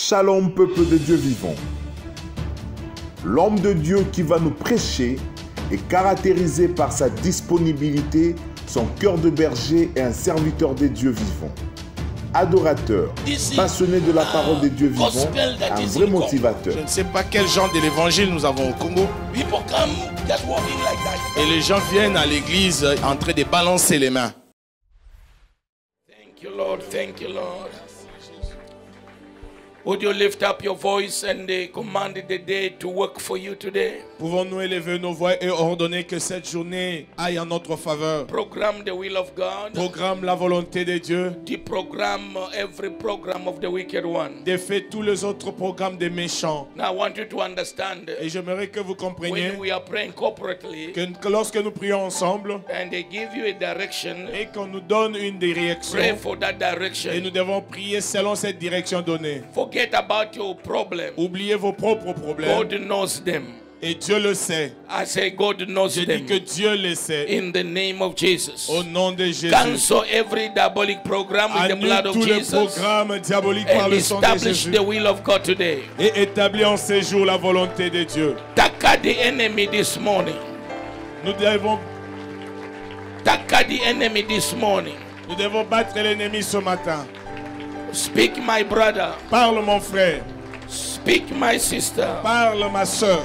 Shalom, peuple de Dieu vivant. L'homme de Dieu qui va nous prêcher est caractérisé par sa disponibilité, son cœur de berger et un serviteur des dieux vivants. Adorateur, passionné de la parole des dieux vivants, un vrai motivateur. Je ne sais pas quel genre de l'évangile nous avons au Congo. Et les gens viennent à l'église en train de balancer les mains. Thank you, Lord. Thank you, Lord. Would you lift up your voice and command the day to work for you today? Pouvons-nous élever nos voix et ordonner que cette journée aille en notre faveur? Program the will of God. Programme la volonté de Dieu. Deprogram every program of the wicked one. Défait tous les autres programmes des méchants. Now I want you to understand. Et j'aimerais que vous compreniez when we are praying corporately, que lorsque nous prions ensemble and they give you a direction, et qu'on nous donne une direction, pray for that direction. Et nous devons prier selon cette direction donnée. Forget about your problem. Oubliez vos propres problèmes. God knows them. Et Dieu le sait. I say God knows Je them. dis que Dieu le sait. In the name of Jesus. Au nom de Jésus. Cancel every diabolic program with the blood of Jesus. Annule tous les programmes diaboliques par le sang de establish Jésus. the will of God today. Et établis en ces jours la volonté de Dieu. Taka the enemy this morning. Nous devons taka the enemy this morning. Nous devons battre l'ennemi ce matin. Speak, my brother. Parle, mon frère. Speak, my sister. Parle, ma soeur.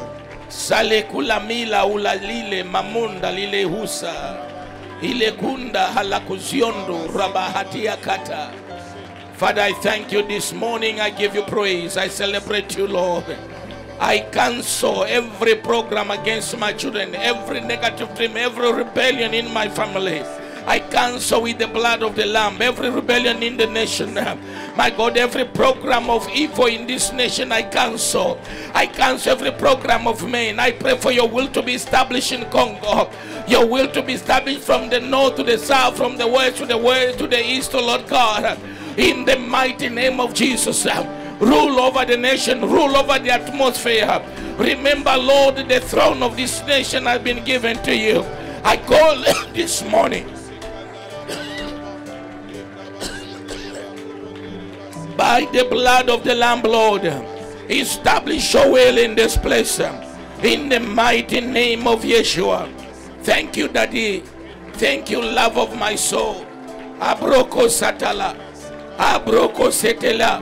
Sale kulamila ulalile mamunda lile husa ile kunda halakuziondo rabahatia kata. Father, I thank you this morning. I give you praise. I celebrate you, Lord. I cancel every program against my children, every negative dream, every rebellion in my family. I cancel with the blood of the Lamb every rebellion in the nation. My God, every program of evil in this nation, I cancel. I cancel every program of men. I pray for your will to be established in Congo. Your will to be established from the north to the south, from the west to the east, oh Lord God. In the mighty name of Jesus. Rule over the nation, rule over the atmosphere. Remember, Lord, the throne of this nation has been given to you. I call this morning. By the blood of the Lamb, Lord, establish your will in this place. In the mighty name of Yeshua. Thank you, Daddy. Thank you, love of my soul. Abroko satala. Abroko setela.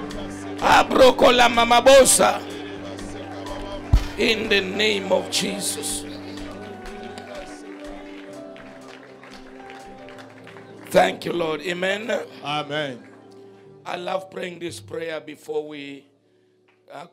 Abroko la mamabosa. In the name of Jesus. Thank you, Lord. Amen. Amen. I love praying this prayer before we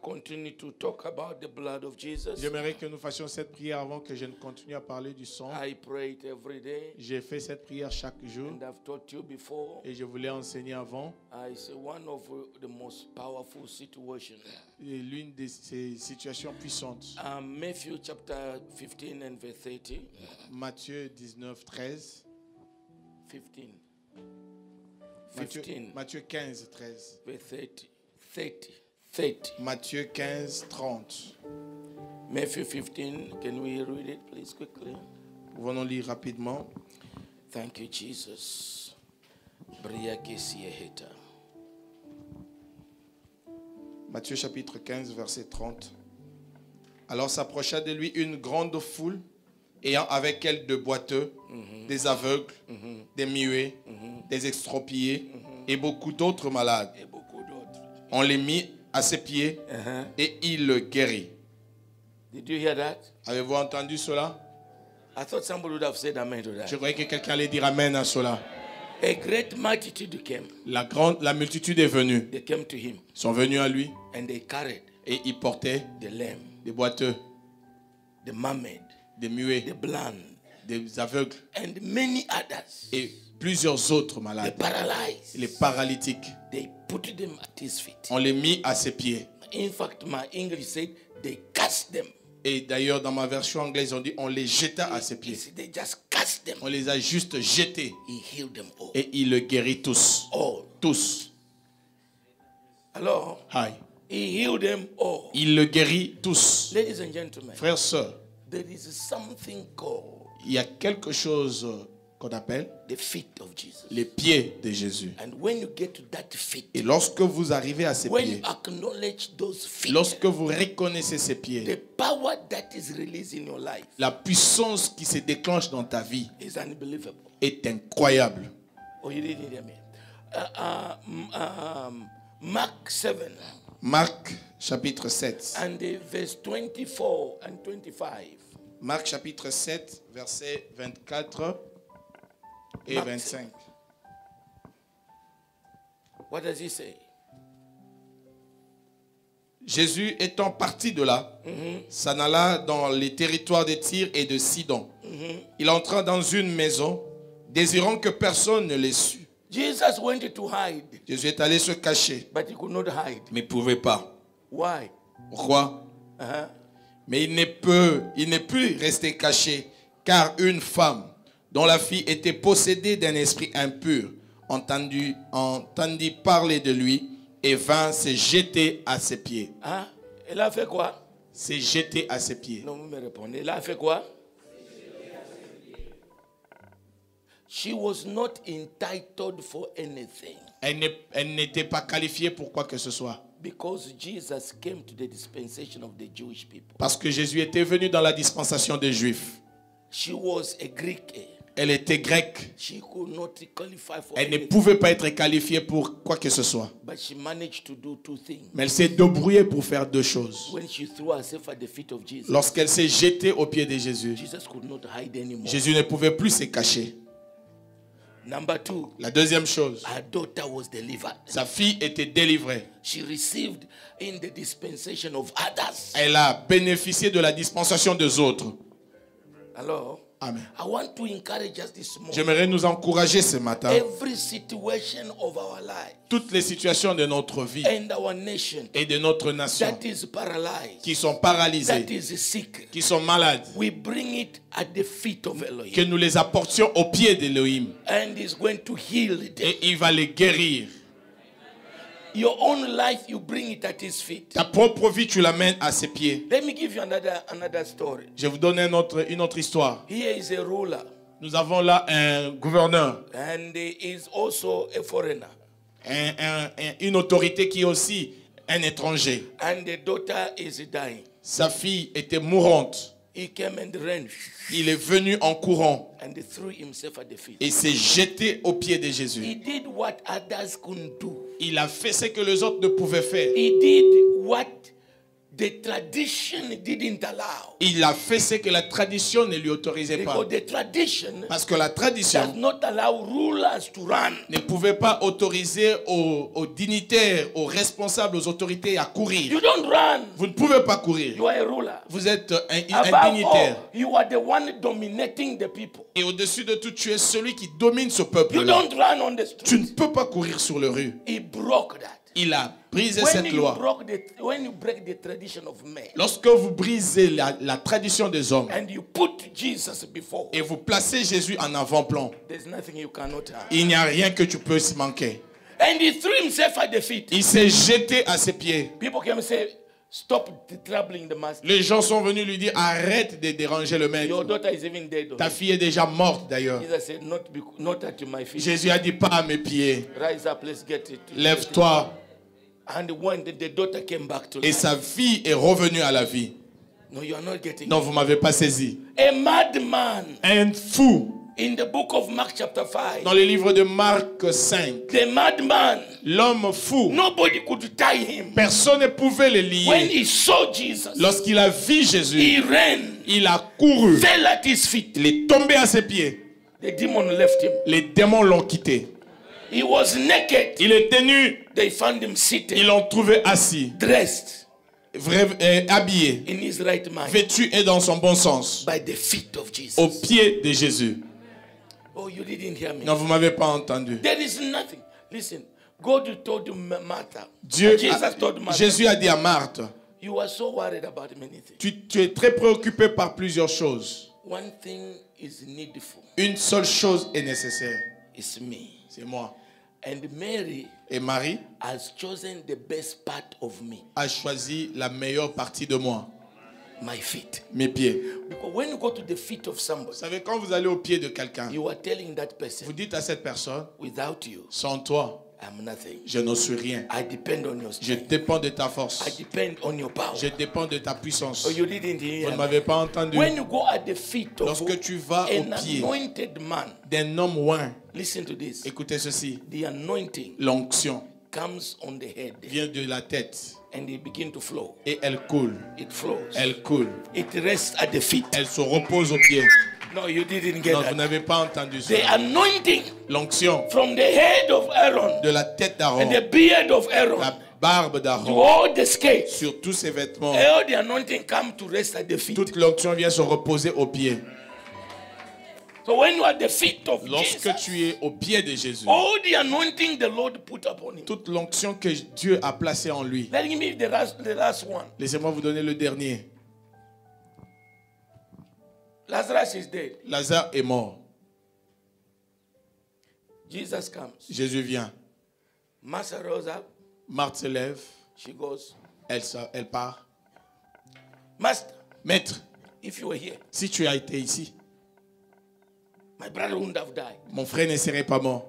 continue to talk about the blood of Jesus. J'aimerais que nous fassions cette prière avant que je ne continue à parler du sang. I pray it every day. J'ai fait cette prière chaque jour. And I've taught you before. Et je vous l'ai enseigné avant. It's one of the most powerful situations. L'une de ces situations puissantes. Matthew chapter 15 and verse 30. Matthieu 19, 13. 15. Matthieu 15, 13. 30. Matthieu 15, 30. Matthew 15, can we read it please quickly? Pouvons-nous lire rapidement? Thank you, Jesus. Matthieu chapitre 15, verset 30. Alors s'approcha de lui une grande foule, ayant avec elle de boiteux, des aveugles, des muets, des extropiés et beaucoup d'autres malades. On les mit à ses pieds et il le guérit. Did you hear that? Avez-vous entendu cela? I thought somebody would have said amen to that. Je croyais que quelqu'un allait dire amen à cela. A great multitude came. La multitude est venue. They came to him. Ils sont venus à lui. And they carried et ils portaient the lame, des boiteux, the maimed, des muets, the blind, des aveugles and many others. Et plusieurs autres The malades. paralyzed. Les paralytiques. They put them at his feet. On les mit à ses pieds. In fact, my English said they cast them. Et d'ailleurs, dans ma version anglaise, on dit on les jeta à ses pieds. They just cast them. On les a juste jetés. He healed them all. Et il le guérit tous. All. Tous. Alors, Hi. he healed them all. Il le guérit tous. Ladies and gentlemen, Frères, sœurs, there is something called il y a quelque chose qu'on appelle the feet of Jesus. les pieds de Jésus. And when you get to that feet, Et lorsque vous arrivez à ces when pieds, you acknowledge those feet, lorsque vous reconnaissez ces the pieds, power that is released in your life la puissance qui se déclenche dans ta vie is unbelievable. est incroyable. Oh, you didn't hear me. Mark 7 Marc chapitre 7. and verse 24 and 25. Marc chapitre 7, versets 24 et Marc 25. What does he say? Jésus étant parti de là, s'en alla dans les territoires de Tyr et de Sidon. Il entra dans une maison, désirant que personne ne les sût. Jesus went to hide, Jésus est allé se cacher, but he could not hide. mais il ne pouvait pas. Why? Pourquoi? Uh-huh. Mais il ne peut rester caché, car une femme dont la fille était possédée d'un esprit impur entendit parler de lui et vint se jeter à ses pieds. Hein? Elle a fait quoi? Se jeter à ses pieds. Non, vous me répondez. Elle a fait quoi? She was not entitled for anything. Elle n'était pas qualifiée pour quoi que ce soit. Because Jesus came to the dispensation of the Jewish people. Parce que Jésus était venu dans la dispensation des Juifs. She was a Greek. Elle était grecque. She could not qualify for Elle ne anything. pouvait pas être qualifiée pour quoi que ce soit. But she managed to do two things. Mais elle s'est débrouillée pour faire deux choses. When she threw herself at the feet of Jesus, Lorsqu'elle s'est jetée aux pieds de Jésus, Jesus could not hide anymore. Jésus ne pouvait plus se cacher. Number two, La deuxième chose, her daughter was delivered. sa fille était délivrée. She received in the dispensation of others. Elle a bénéficié de la dispensation des autres. Hello? Amen. I want to encourage us this morning. J'aimerais nous encourager ce matin. Every situation of our life Toutes les situations de notre vie and our nation et de notre nation that is paralyzed, qui sont paralysées, that is sick, qui sont malades, we bring it at the feet of que Elohim, nous les apportions aux pieds d'Élohim. and is going to heal them. Et il va les guérir. Your own life, you bring it at his feet. Ta propre vie, tu l'amènes à ses pieds. Let me give you another story. Je vais vous donner une autre histoire. Here is a ruler, Nous avons là un gouverneur, and he is also a foreigner, une autorité qui est aussi un étranger. and the daughter is dying. Sa fille était mourante. He came and ran Il est venu en courant and he threw himself at the feet. et s'est jeté aux pieds de Jésus. He did what others couldn't do. Il a fait ce que les autres ne pouvaient faire. He did what the tradition didn't allow. Il a fait ce que la tradition ne lui autorisait pas. Because the tradition Parce que la does tradition not allow rulers to run. ne pouvait pas autoriser aux dignitaires, aux responsables, aux autorités à courir. You don't run. Vous ne pouvez pas courir. You are a ruler. Vous êtes un Above dignitaire. all, you are the one dominating the people. Et au-dessus de tout, tu es celui qui domine ce You peuple-là. don't run on the Tu ne street. peux pas courir sur les rues. He broke that. Il a brisé When cette loi. when you break the tradition of men Lorsque vous brisez la tradition des hommes and you put Jesus before, et vous placez Jésus en avant-plan, there's nothing you cannot have. il n'y a rien que tu peux se manquer. And he threw himself at the feet. Il s'est jeté à ses pieds. People came and say, stop troubling the master. Les gens sont venus lui dire, arrête de déranger le Your maître. daughter is even dead. Ta fille est déjà morte d'ailleurs. Jesus said, not at my feet. Jésus a dit, pas à mes pieds. Rise up, let's get it. Lève-toi. And when the daughter came back to Et life, sa fille est revenue à la vie. no, you are not getting Non, vous ne m'avez pas saisi. it. A madman Un fou. in the book of Mark chapter 5. Dans le livre de Marc 5, The madman, l'homme fou, nobody could tie him. personne ne pouvait le When lier. he saw Jesus, Lorsqu'il a vu Jésus, he ran, il a couru. fell at his feet. Il est tombé à ses pieds. The demon left him. Les démons l'ont quitté. He was naked. Il était nu. They found him Ils seated, l'ont trouvé assis, dressed habillé, in his right mind vêtu et dans son bon sens, by the feet of aux Jesus. pieds de Jésus. Oh, you didn't hear me. Non, vous ne m'avez pas entendu. There is nothing. Listen, God told Martha. Jesus told Martha. Jésus a dit à Marthe, You are so worried about many things. tu es très préoccupé par plusieurs choses. One thing is needful. Une seule chose est nécessaire. It's me. C'est moi. And Mary Et Marie has chosen the best part of me. a choisi la meilleure partie de moi. My feet. Mes pieds. Because when you go to the feet of Vous somebody, savez, quand vous allez au pied de quelqu'un, you are telling that vous person, dites à cette personne, without you, sans toi, I'm nothing. je ne suis rien. I depend on your Je strength. dépends de ta I force. depend on your power. Je dépends de ta puissance. Oh, you didn't Vous hear ne me. m'avez pas entendu. When you go at the feet of Lorsque tu vas au an pied anointed man, d'un homme oint, listen to this. écoutez ceci, The anointing l'onction comes on the head vient de la tête and it begin to flow. et elle coule. It flows. Elle coule. It rests at the feet. Elle se repose aux pieds. No, you didn't get Non, vous that. n'avez pas entendu ça. The anointing L'onction from the head of Aaron de la tête and d'Aaron, the beard of Aaron la barbe to d'Aaron, all the scales. sur tous ses vêtements. All the anointing come to rest at the feet. Toute l'onction vient se reposer aux pieds. So when you are at the feet of Lorsque Jesus, tu es au pied de Jésus, all the anointing the Lord put upon him. toute l'onction que Dieu a placée en lui. Let me give the last one. Laissez-moi vous donner le dernier. Lazarus is dead. Lazare est mort. Jesus comes. Jésus vient. Martha rose up. Marthe se lève. She goes, Elle part. Master, Maître, if you were here, si tu as été ici, my brother wouldn't have died. mon frère ne serait pas mort.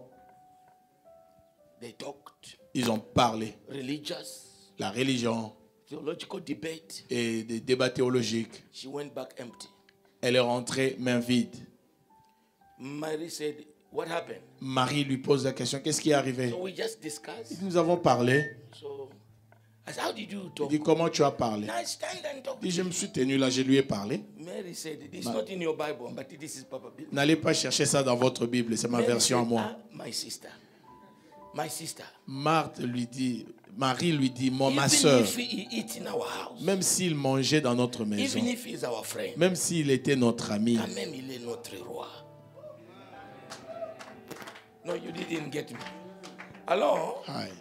They talked. Ils ont parlé. Religious, La religion theological debate. et des débats théologiques. She went back empty. Elle est rentrée main vide. Mary said, what happened? Marie lui pose la question, qu'est-ce qui est arrivé? So we just discussed. Nous avons parlé. So I said, how did you Il talk? dit, comment tu as parlé? I stand and talk. Il dit, je me suis tenu là, je lui ai parlé. Mary said, it's not in your Bible, but this is Papa Bill. N'allez pas chercher ça dans votre Bible, c'est ma Mary version à said, moi. my sister. My sister. Marie lui dit, ma Even soeur, if he eats in our house, même s'il mangeait dans notre maison, even if he's our friend, même s'il était notre ami, quand même il est notre roi. No, you didn't get me. Alors, aïe.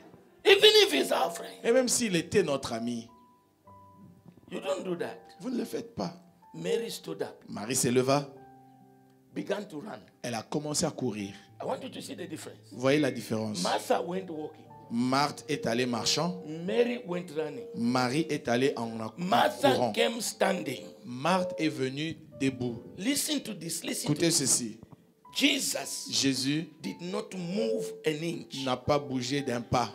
even if he's our friend, Et même s'il était notre ami, you don't do that. vous ne le faites pas. Mary stood up, Marie se leva, began to run. elle a commencé à courir. I want you to see the difference. Vous voyez la différence? Martha went walking. Marthe est allée marchant, Mary went running. Marie est allée en Martha courant. came standing. Marthe est venue debout. Listen to this. Listen to Écoutez this. ceci. Jesus Jésus did not move an inch. n'a pas bougé d'un pas.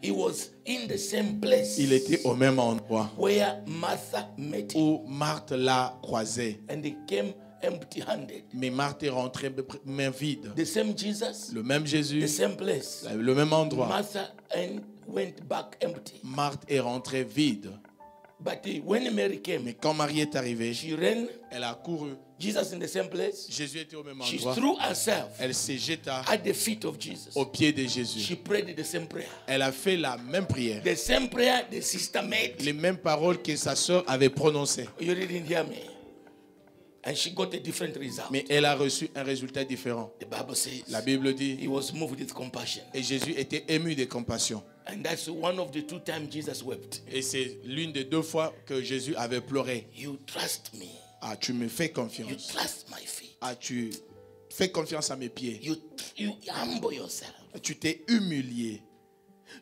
He was in the same place Il était au même endroit where Martha met him. où Marthe l'a croisé. And he came empty-handed. Mais Marthe est rentrée main vide. The same Jesus, Le même the Jésus, same place. le même endroit. Martha went back empty. Marthe est rentrée vide. But when Mary came, Mais quand Marie est arrivée, she ran. elle a couru. Jesus in the same place. Jésus était au même She endroit. threw herself Elle se jeta at the feet of Jesus. au pied de Jésus. She prayed the same prayer. Elle a fait la même prière. The same prayer the sister made. Les mêmes paroles que sa sœur avait prononcées. You didn't hear me. And she got a different result. Mais elle a reçu un résultat différent. The Bible says La Bible dit, he was moved with compassion. et Jésus était ému de compassion. And that's one of the 2 times Jesus wept. Et c'est l'une des 2 fois que Jésus avait pleuré. You trust me. Ah, tu me fais You confiance. trust my feet. Ah, tu fais confiance à mes pieds. You humble yourself. Tu t'es humilié.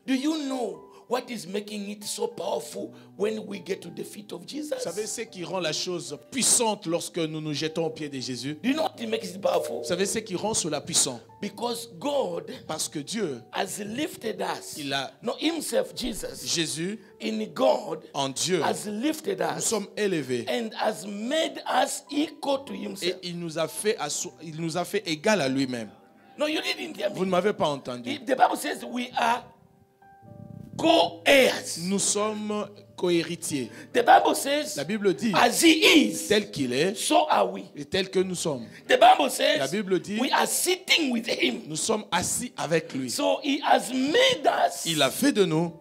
Do you know what is making it so powerful when we get to the feet of Jesus? Vous savez ce qui rend la chose puissante lorsque nous nous jetons aux pieds de Jésus? Do you know what makes it powerful? Vous savez ce qui rend cela puissant? Because God Parce que Dieu, has lifted us. Il a- Not himself, Jesus. Jésus, In God en Dieu, has lifted nous us sommes élevés. and has made us equal to Et himself. il nous a fait égal à lui-même. No, you didn't hear Vous me. ne m'avez pas entendu. The Bible says we are co-heirs. Nous sommes co-héritiers. The Bible says La Bible dit, as he is, tel qu'il est so are we. et tel que nous sommes. The Bible La says Bible dit, we are sitting with him. nous sommes assis avec lui. So he has made us Il a fait de nous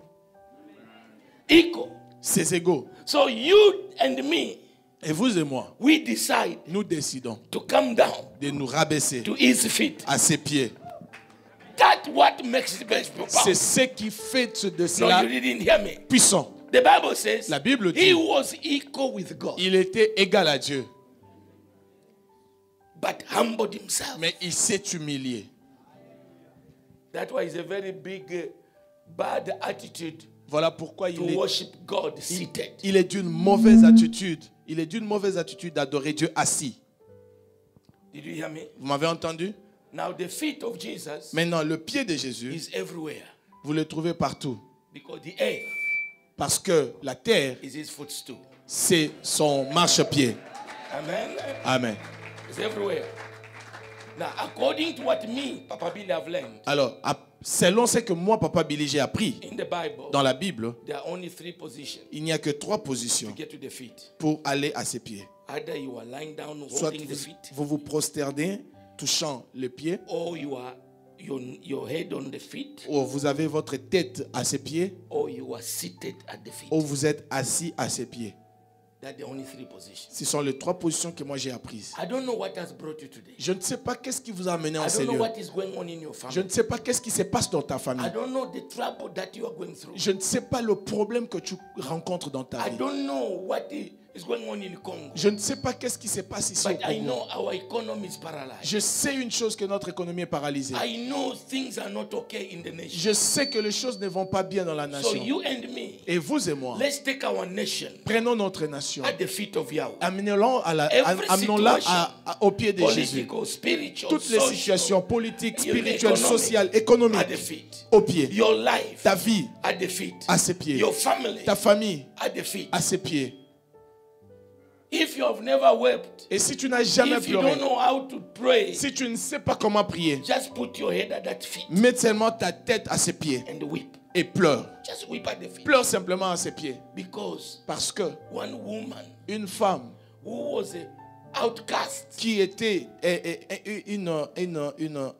equal. ses égaux. So you and me, Et vous et moi, we decide nous décidons to come down de nous rabaisser to his feet. à ses pieds. That's what makes it best powerful. C'est ce qui fait de No, cela you didn't hear me. puissant. The Bible says La Bible dit, he was equal with God, il était égal à Dieu, but humbled himself. mais il s'est humilié. That's why it's a very big, bad attitude Voilà pourquoi to worship God seated. il est d'une mauvaise attitude. Il est d'une mauvaise attitude d'adorer Dieu assis. Did you hear me? Vous m'avez entendu? Now the feet of Jesus Maintenant, le pied de Jésus, is everywhere vous le trouvez partout. because the earth Parce que la terre, is his footstool. c'est son marchepied. Amen. Amen. It's everywhere. Now, according to what me, Papa Billy, have learned Alors, selon ce que moi, Papa Billy, j'ai appris in the Bible, dans la Bible, there are only 3 positions il n'y a que 3 to positions get to the feet. pour aller à ses pieds. Either you are lying down Soit holding the feet, vous vous prosternez, touchant les pieds, or you are your head on the feet, ou vous avez votre tête à ses pieds, or you are seated at the feet. ou vous êtes assis à ses pieds. That's the only 3 positions. Ce sont les 3 positions que moi j'ai apprises. I don't know what has brought you today. Je ne sais pas qu'est-ce qui vous a amené en I ces don't know lieux. what is going on in your Je family. ne sais pas qu'est-ce qui se passe dans ta famille. I don't know the trouble that you are going through. Je ne sais pas le problème que tu rencontres dans ta I vie. don't know what is going on in Congo. Je ne sais pas qu'est-ce qui se passe ici au But I Congo. know our economy is paralyzed. Je sais une chose, que notre économie est paralysée. I know things are not okay in the nation. Je sais que les choses ne vont pas bien dans la So nation. you and me, Et vous et moi, let's take our nation prenons notre nation. at the feet of Yahweh. Amenons-la au pied de Jésus. Political, spiritual, Toutes les social, situations politiques, your spirituelles, economic, sociales, at the économiques, feet. au pied. Your life Ta vie at the feet. à ses pieds. Your family Ta famille at the feet. à ses pieds. If you have never wept, Et si tu n'as jamais if you pleuré, don't know how to pray, si tu ne sais pas comment prier, just put your head at that feet mets seulement ta tête à ses pieds and weep. et pleure. Just weep at the feet. Pleure simplement à ses pieds. Because Parce que one woman une femme who was an outcast, qui était une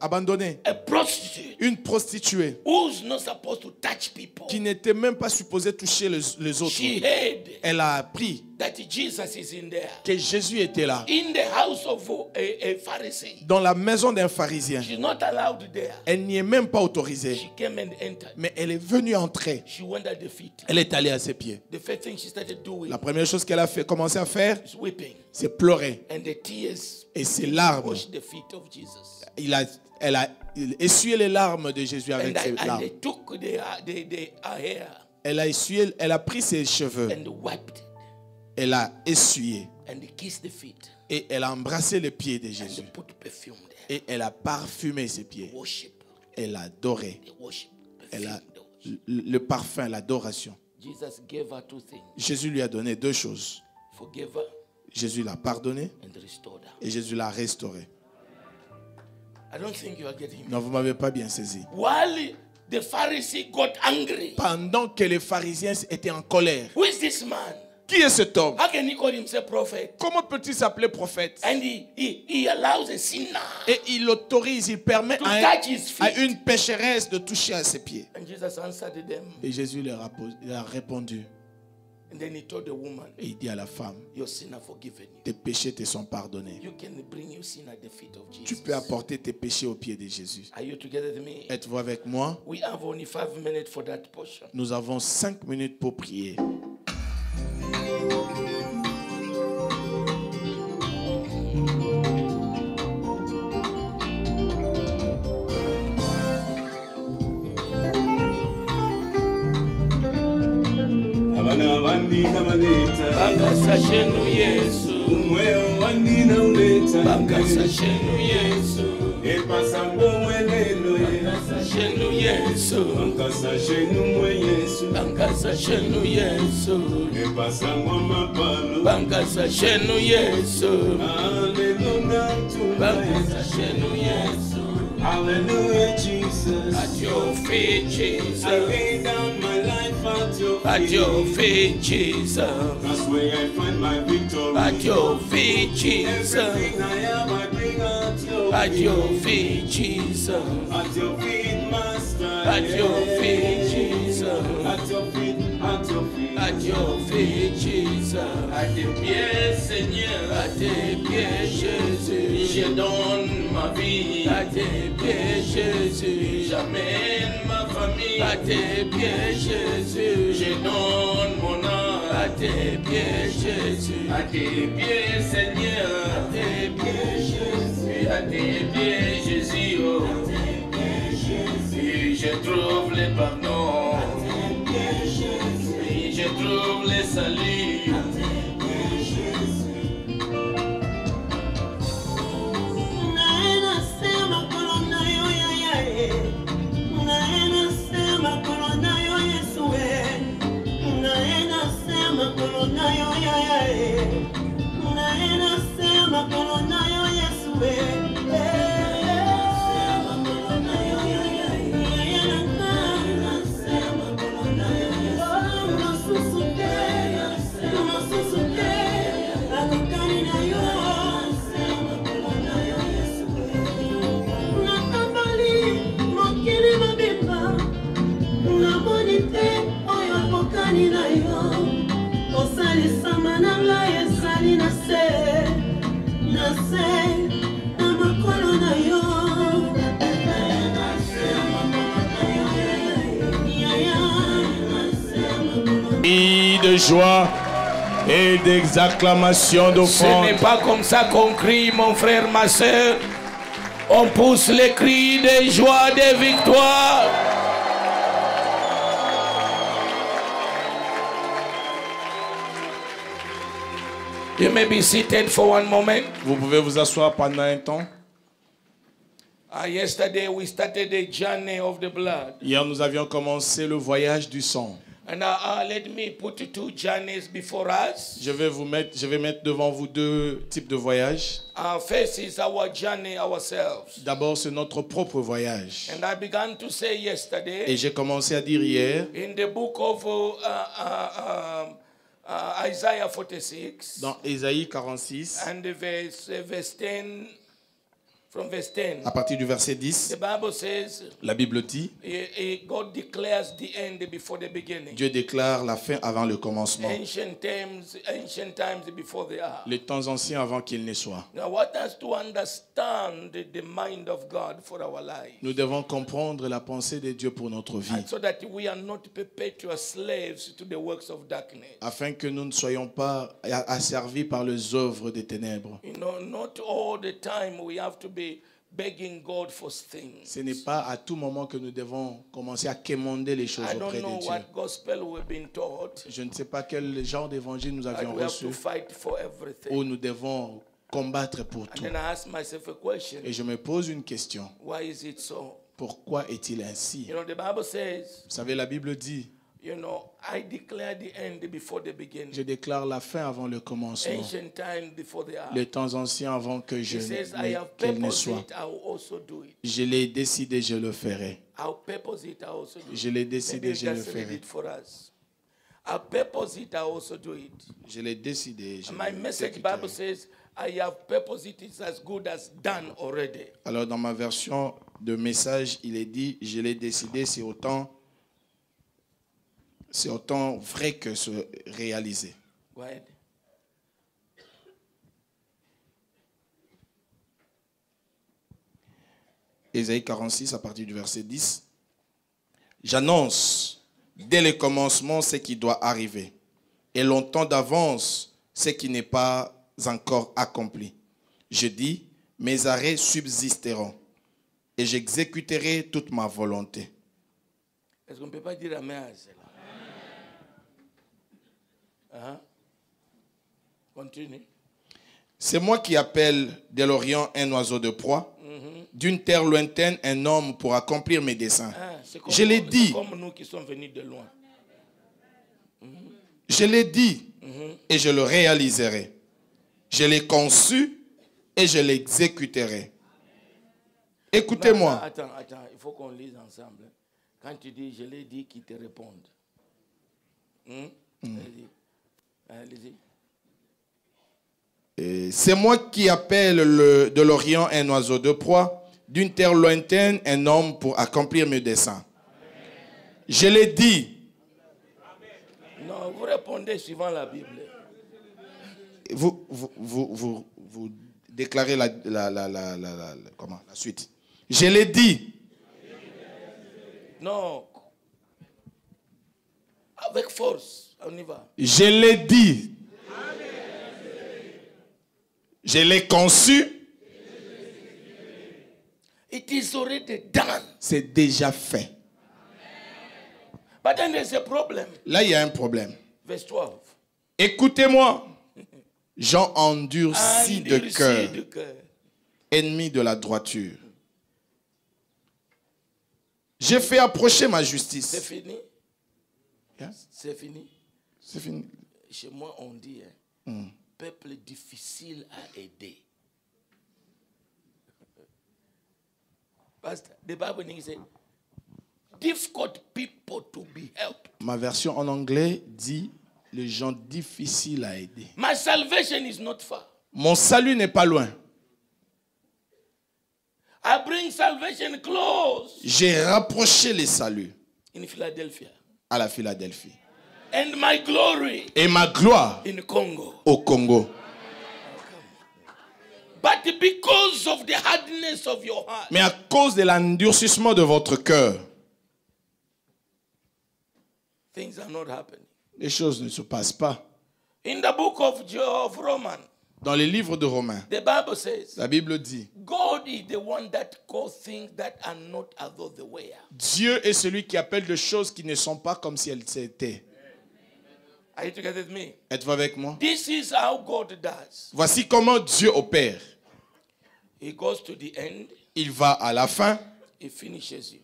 abandonnée, a prostitute, une prostituée, who's not supposed to touch people, qui n'était même pas supposée toucher les autres, she heard elle a appris that Jesus is in there. que Jésus était là, In the house of a Pharisee. dans la maison d'un pharisien. She's not allowed there. Elle n'y est même pas autorisée, She came and entered. mais elle est venue entrer. She went at the feet. Elle est allée à ses pieds. The first thing she started doing La première chose qu'elle a commencé à faire, is weeping. c'est pleurer. And the tears Et ses larmes, washed the feet of Jesus. elle a essuyé les larmes de Jésus avec And ses larmes. they took her hair Elle a pris ses cheveux, and wiped it elle a essuyé and kissed the feet et elle a embrassé les pieds de Jésus. and put perfume there. Et elle a parfumé ses pieds. Worship. Elle a adoré. The worship. Elle a Perfume. le parfum, l'adoration. Jesus gave her 2 things. Jésus lui a donné 2 choses. Forgive her Jésus l'a pardonné and restored her. et Jésus l'a restauré. I don't think you are getting me. Non, vous ne m'avez pas bien saisi. While the Pharisee got angry, Pendant que les pharisiens étaient en colère, who is this man? qui est cet homme? How can he call himself prophet? Comment peut-il s'appeler prophète? And he allows a sinner. Et il autorise, il permet To à touch his feet. à une pécheresse de toucher à ses pieds. And Jesus answered them. Et Jésus il a répondu. And then he told the woman, Et il dit à la femme, your sin are forgiven you. tes péchés te sont pardonnés. You can bring your sin at the feet of Tu Jesus. peux apporter tes péchés aux pieds de Jésus. Are you together with me? Êtes-vous avec moi? We have only 5 minutes for that portion. Nous avons 5 minutes pour prier. Bangasa shenu Yesu. Bangasa shenu Yesu. Bangasa shenu Yesu. Bangasa shenu Yesu. Bangasa shenu Yesu. Bangasa shenu Yesu. Hallelujah, Jesus. At your feet, Jesus. I lay down my life at your feet. At your feet, Jesus. That's where I find my victory. At your feet, Jesus. Everything I am, I bring at your At feet. your feet, Jesus. At your feet, Master. At your feet, Jesus. At your feet, at your feet. À your feet, Jesus. À tes pieds, Seigneur. À tes pieds, Jésus. Je donne ma vie. À tes pieds, Jésus. J'amène ma famille. À tes pieds, Jésus. Je donne mon âme. À tes pieds, Jésus. À tes pieds, Seigneur. À tes pieds, Jésus. À tes pieds, Jésus. Oh. Et je trouve le pardon. salé. De joie et d'exclamation d'offrande. Ce n'est pas comme ça qu'on crie, mon frère, ma soeur. On pousse les cris de joie, de victoire. You may be seated for one moment. Vous pouvez vous asseoir pendant un temps. Yesterday we started the journey of the blood. Hier, nous avions commencé le voyage du sang. And let me put two journeys before us. Je vais mettre devant vous deux types de voyages. First is our journey ourselves. D'abord, c'est notre propre voyage. And I began to say yesterday. Et j'ai commencé à dire hier. In the book of Isaiah 46. Dans Ésaïe 46. And verse 10. From verse 10. À partir du verset 10, the Bible says, la Bible dit, God declares the end before the beginning. Dieu déclare la fin avant le commencement. Ancient times before they are. Les temps anciens avant qu'il ne soit. Now, what us to understand the mind of God for our life. Nous devons comprendre la pensée de Dieu pour notre vie. And so that we are not perpetual slaves to the works of darkness. Afin que nous ne soyons pas asservis par les œuvres des ténèbres. You know, not all the time we have to be begging God for things. Ce n'est pas à tout moment que nous devons commencer à quémander les choses auprès de Dieu. What gospel we've been taught, je ne sais pas quel genre d'évangile nous avions reçu où nous devons combattre pour tout. Et je me pose une question. Why is it so? Pourquoi est-il ainsi? You know, the Bible says, vous savez, la Bible dit, you know, I declare the end before the beginning. Je déclare la fin avant le commencement. Ancient time before the hour. Les temps anciens avant que je qu'elle ne soit. Je l'ai décidé, je le ferai. Je l'ai décidé, je le ferai. I'll purpose it, I also do it. Je l'ai décidé, je my message Bible says, I have purposed it, it's as good as done already. Alors dans ma version de message, il est dit, je l'ai décidé, c'est autant vrai que se réaliser. Right. Ésaïe 46 à partir du verset 10. J'annonce dès le commencement ce qui doit arriver, et longtemps d'avance ce qui n'est pas encore accompli. Je dis, mes arrêts subsisteront, et j'exécuterai toute ma volonté. Est-ce qu'on ne peut pas dire amen à cela? Continue. C'est moi qui appelle de l'Orient un oiseau de proie, d'une terre lointaine un homme pour accomplir mes desseins. Je l'ai dit. Comme nous qui sommes venus de loin. Je l'ai dit et je le réaliserai. Je l'ai conçu et je l'exécuterai. Écoutez-moi. Attends, il faut qu'on lise ensemble. Quand tu dis je l'ai dit, qu'ils te répondent. Allez-y. C'est moi qui appelle de l'Orient un oiseau de proie, d'une terre lointaine un homme pour accomplir mes desseins. Je l'ai dit. Non, vous répondez suivant la Bible. Vous déclarez la suite. Je l'ai dit. Non. Avec force, on y va. Je l'ai dit. Je l'ai conçu. It is already done. C'est déjà fait. But then there's a problem. Là, il y a un problème. Verse 12. Écoutez-moi, gens endurcis de cœur, ennemis de la droiture. J'ai fait approcher ma justice. C'est fini. Yeah. C'est fini. C'est fini. Chez moi, on dit, peuple difficile à aider. Pastor, the Bible says, difficult people to be helped. Ma version en anglais dit les gens difficiles à aider. My salvation is not far. Mon salut n'est pas loin. I bring salvation close. J'ai rapproché les saluts In Philadelphia. à la Philadelphie. And my glory Et ma gloire in Congo. au Congo. But because of the hardness of your heart, Mais à cause de l'endurcissement de votre cœur, things are not happening. les choses ne se passent pas. In the book of Romans, Dans les livres de Romains, the Bible says, la Bible dit, God is the one that calls things that are not as though they were. Dieu est celui qui appelle des choses qui ne sont pas comme si elles étaient. Are you together with me? Êtes-vous avec moi? This is how God does. Voici comment Dieu opère. He goes to the end, Il va à la fin, he finishes you.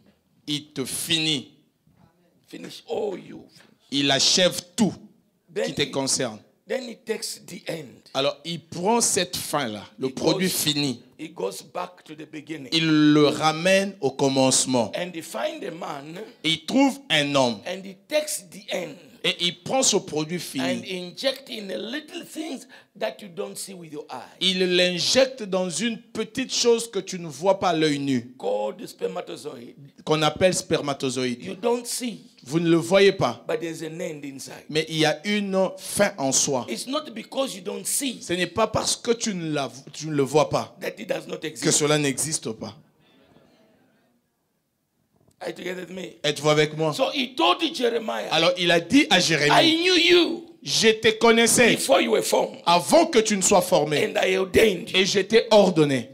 il te finit. Finish all you. Il achève tout qui Then te concerne. then he takes the end. Alors, il prend cette fin-là, le produit fini. He goes back to the beginning. Il le ramène au commencement. And he finds a man Il trouve un homme and he takes the end et il prend ce produit and fini. inject in the little things that you don't see with your eye. Il l'injecte dans une petite chose que tu ne vois pas à l'œil nu, Called the spermatozoid. qu'on appelle spermatozoïde. You don't see, Vous ne le voyez pas, but there's an end inside. mais il y a une fin en soi. It's not because you don't see Ce n'est pas parce que tu ne le vois pas that it does not que exist. cela n'existe pas. Are you together with me? Êtes-vous avec moi? So he told Jeremiah, Alors il a dit à I Jérémie, knew you je te connaissais before you were formed, avant que tu ne sois formé and I ordained you. et je t'ai ordonné.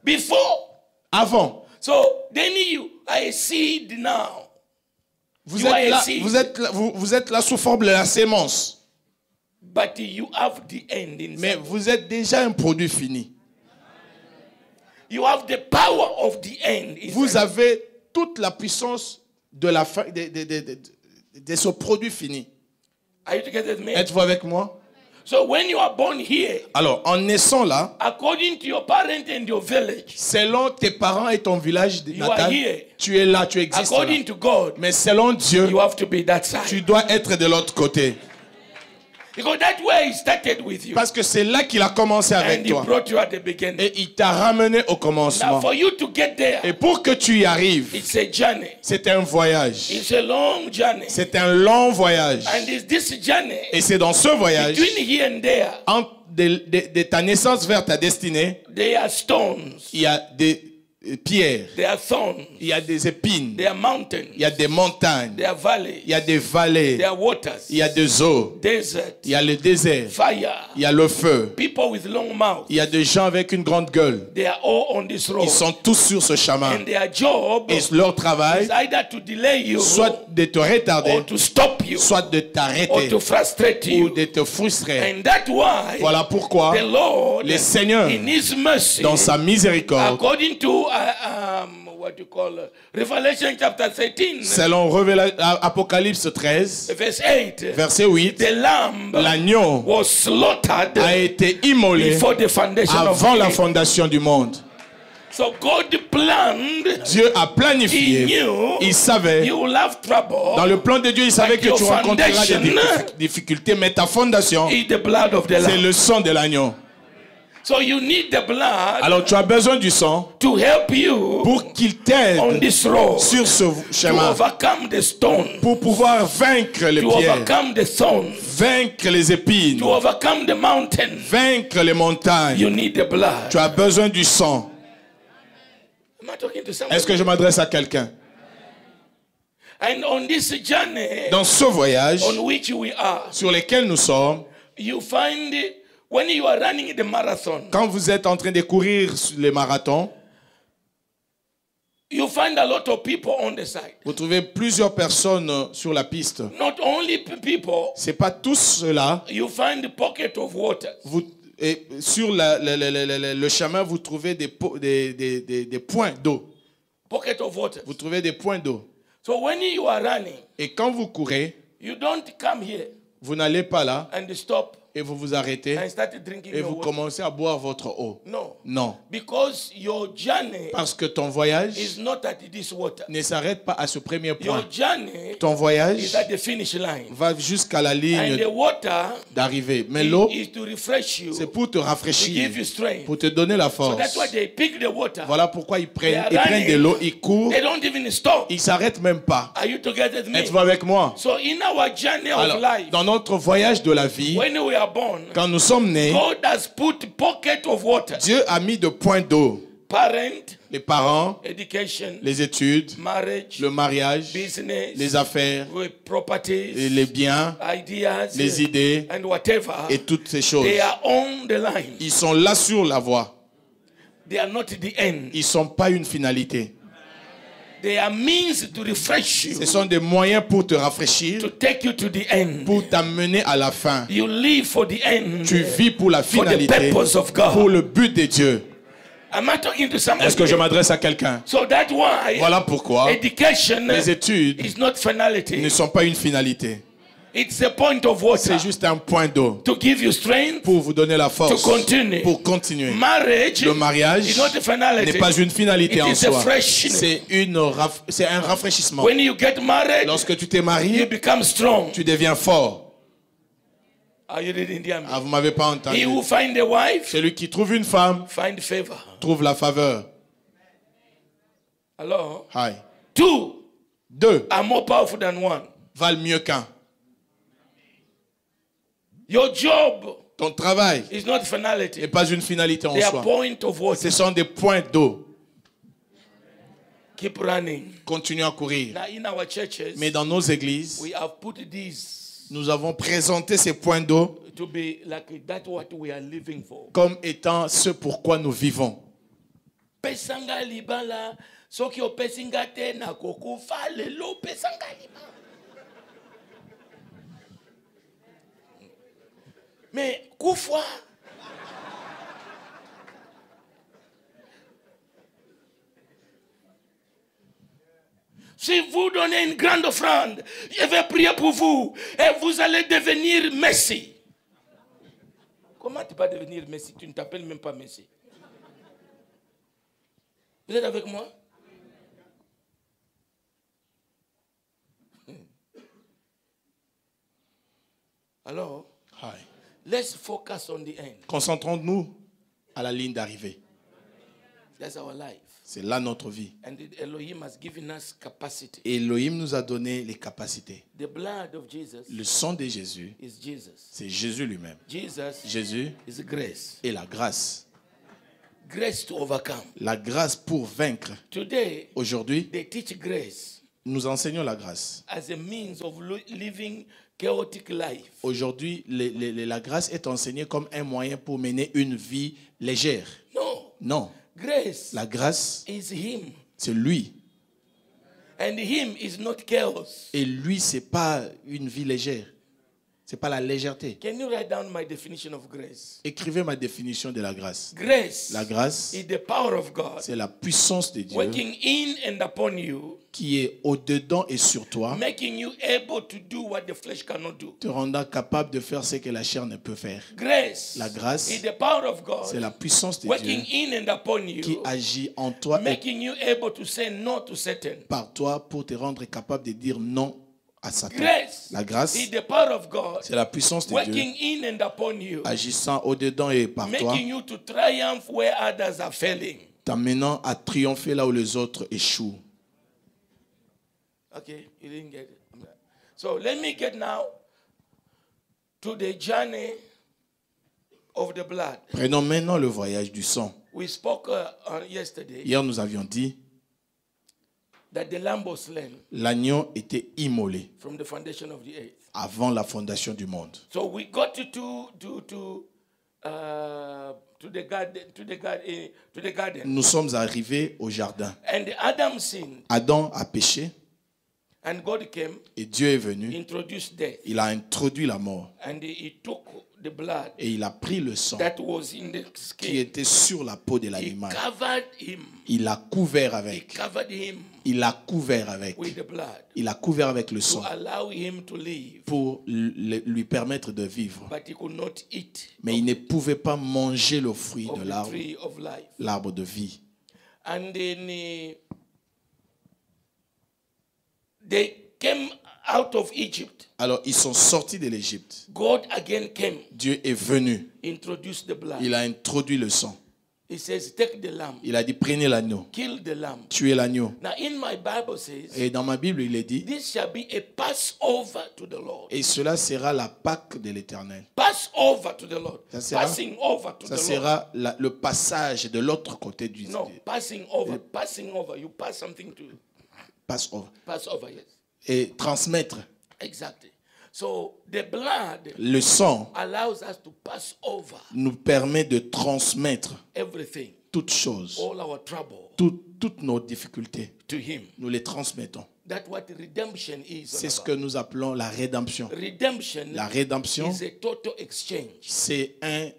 Before. Avant. So then you are a seed now. Vous You are êtes a là, seed. vous êtes là sous forme de la sémence. But you have the end Mais inside. vous êtes déjà un produit fini. You have the power of the end inside. Vous avez toute la puissance de la fin de ce produit fini. Are you together with me? Êtes-vous avec moi? So when you are born here, Alors, en naissant là, according to your parent and your village, selon tes parents et ton village You are natal, here. tu es là, tu existes là. according to God, Mais selon Dieu, you have to be that tu side. dois être de l'autre côté. Because that's where he started with you. Parce que c'est là qu'il a commencé avec And he toi. brought you at the beginning. Et il t'a ramené au Now commencement. for you to get there, Et pour que tu y arrives, it's a journey. c'est un voyage. It's a long journey. C'est un long voyage. And it's this journey Et c'est dans ce voyage, between here and there, entre de ta naissance vers ta destinée, there are stones, il y a des pierres, there are thorns, il y a des épines, there are mountains, il y a des montagnes, there are valleys, il y a des vallées, there are waters, il y a des eaux, desert, il y a le désert, fire, il y a le feu, people with long mouths. il y a des gens avec une grande gueule. They are all on this road. Ils sont tous sur ce chemin. And their job Et is leur travail, either to delay you soit de te retarder, or to stop you soit de or t'arrêter to frustrate ou you. de te frustrer. And that's why Voilà pourquoi the Lord, le Seigneur, in His mercy, dans sa miséricorde, according to what you call Revelation chapter 13, selon Apocalypse 13, verse 8, verset 8, the lamb l'agneau was slaughtered a été immolé before the foundation of avant the la earth. fondation du monde. So God planned, Dieu a He planifié, knew il savait, you will have trouble. dans le plan de Dieu, il savait que your tu rencontreras des foundation difficultés, mais ta fondation, Is the blood of the c'est lamb. le sang de l'agneau. So you need the blood Alors tu as besoin du sang to help you pour qu'il t'aide on this road sur ce to chemin, overcome the stone, pour pouvoir vaincre les to pierres, overcome the thorns, vaincre les épines, to overcome the mountain. vaincre les montagnes. You need the blood. Tu as besoin du sang. Am I talking to somebody? Est-ce que je m'adresse à quelqu'un? And on this journey Dans ce voyage on which we are, sur lequel nous sommes, you find when you are running the marathon, quand vous êtes en train de courir sur les marathons, You find a lot of people on the side. Vous trouvez plusieurs personnes sur la piste. Not only people. C'est pas tous ceux-là. You find the pocket of water. Et sur le chemin, vous trouvez des points d'eau. Pocket of water. Vous trouvez des points d'eau. So when you are running, et quand vous courez, you don't come here. Vous n'allez pas là. And stop. Et vous vous arrêtez. And start drinking et vous water. commencez à boire votre eau. No. Non. Because your journey parce que ton voyage is not at this water. ne s'arrête pas à ce premier point. Your journey ton voyage is at the finish line. va jusqu'à la ligne d'arrivée. Mais l'eau, c'est pour te rafraîchir, pour te donner la force. So that's why they pick the water. Voilà pourquoi ils prennent de l'eau, ils courent. They don't even stop. Ils ne s'arrêtent même pas. Are you together with me? Êtes-vous avec moi? So in our journey of life, dans notre voyage de la vie, when we are born, quand nous sommes nés, God has put pocket of water. Dieu a mis de points d'eau. Les parents, education, les études, marriage, le mariage, business, les affaires, properties, et les biens, ideas, les idées, and whatever, et toutes ces choses. They are on the line. Ils sont là sur la voie. They are not the end. Ils ne sont pas une finalité. They are means to refresh you. Ce sont des moyens pour te rafraîchir, to take you to the end. Pour t'amener à la fin. You live for the end. Tu vis pour la finalité, for the purpose of God. Pour le but de Dieu. Am I talking to somebody? Est-ce que je m'adresse à quelqu'un? So that's why voilà pourquoi les études is not finality. Ne sont pas une finalité. It's a point of water. C'est juste un point d'eau. To give you strength. Pour vous donner la force. To continue. Pour continuer. Marriage. Le mariage n'est pas une finalité en soi. C'est un rafraîchissement. When you get married, lorsque tu t'es marié, you become strong. Tu deviens fort. Are you reading the ah, vous m'avez pas entendu. He who find a wife, celui qui trouve une femme, find favor. Trouve la faveur. Alors, Hi. Deux are more powerful than one. Valent mieux qu'un. Your job, ton travail, is not finality. N'est pas une finalité en soi. Point of water. Ce sont des points d'eau. Keep running. Continue à courir. Now, in our churches, mais dans nos églises, we have put these nous avons présenté ces points d'eau comme étant ce pourquoi nous vivons. Mais Koufwa, si vous donnez une grande offrande, je vais prier pour vous et vous allez devenir Messi. Comment tu peux devenir Messi? Tu ne t'appelles même pas Messi. Vous êtes avec moi? Alors, let's focus on the end. Concentrons-nous à la ligne d'arrivée. That's our life. C'est là notre vie. And Elohim has given us capacity. Et Elohim nous a donné les capacités. The blood of Jesus, le sang de Jésus, c'est Jésus lui-même. Jésus is grace. Et la grâce. Grace to overcome. La grâce pour vaincre. Today, aujourd'hui, they teach grace. Nous enseignons la grâce. As a means of living chaotic life. Aujourd'hui, la grâce est enseignée comme un moyen pour mener une vie légère. Non. Grace, la grâce, is him. C'est lui. And him is not chaos. Et lui, c'est pas une vie légère. C'est pas la légèreté. Can you write down my definition of grace? Écrivez ma définition de la grâce. Grace, la grâce, is the power of God. C'est la puissance de Dieu. Working in and upon you. Qui est au-dedans et sur toi. Making you able to do what the flesh cannot do. Te rendant capable de faire ce que la chair ne peut faire. Grace, la grâce, is the power of God. C'est la puissance de Working Dieu. In and upon you. Qui agit en toi. Making you able to say no to Satan. Par toi pour te rendre capable de dire non à Satan. Grace, la grâce, c'est la puissance de Dieu in and upon you, agissant au-dedans et par toi, you to triumph where others are failing. T'amenant à triompher là où les autres échouent. Okay, you didn't get it. So let me get now to the journey of the blood. Prenons maintenant le voyage du sang. We spoke yesterday. Hier nous avions dit that the lamb was slain. L'agneau était immolé. From the foundation of the earth. Avant la fondation du monde. So we got to to the garden. Nous sommes arrivés au jardin. And Adam sinned. Adam a péché And God came, et Dieu est venu. introduced death. Il a introduit la mort And he took the blood et il a pris le sang that was in the qui skin. était sur la peau de He l'animal. covered him. Il l'a couvert He avec. covered him Il l'a couvert avec. with the blood Il l'a couvert avec le to sang allow him to live. pour lui permettre de vivre. But he could not eat Mais il ne pouvait pas manger le fruit of de the l'arbre, tree of life. l'arbre de vie. And then they came out of Egypt. Alors ils sont sortis de l'Égypte. God again came, Dieu est venu. introduced the blood. Il a introduit le sang. He says, take the lamb, Il a dit prenez l'agneau, kill the lamb. tuez l'agneau. Now in my Bible says, Et dans ma Bible il est dit this shall be a Passover to the Lord. et cela sera la Pâque de l'Éternel. Passover to the Lord. Ça sera- Passing over to Ça the Lord. sera le passage de l'autre côté du No, passing over. Passing over. You pass something to Passover. pass over, yes. Et transmettre Exactly. So the blood le sang allows us to pass over nous permet de transmettre everything, toutes choses, all our trouble toutes nos difficultés. to him. Nous les transmettons. That's what redemption is. C'est all ce about. que nous appelons la rédemption. Redemption La rédemption, is a total exchange. c'est un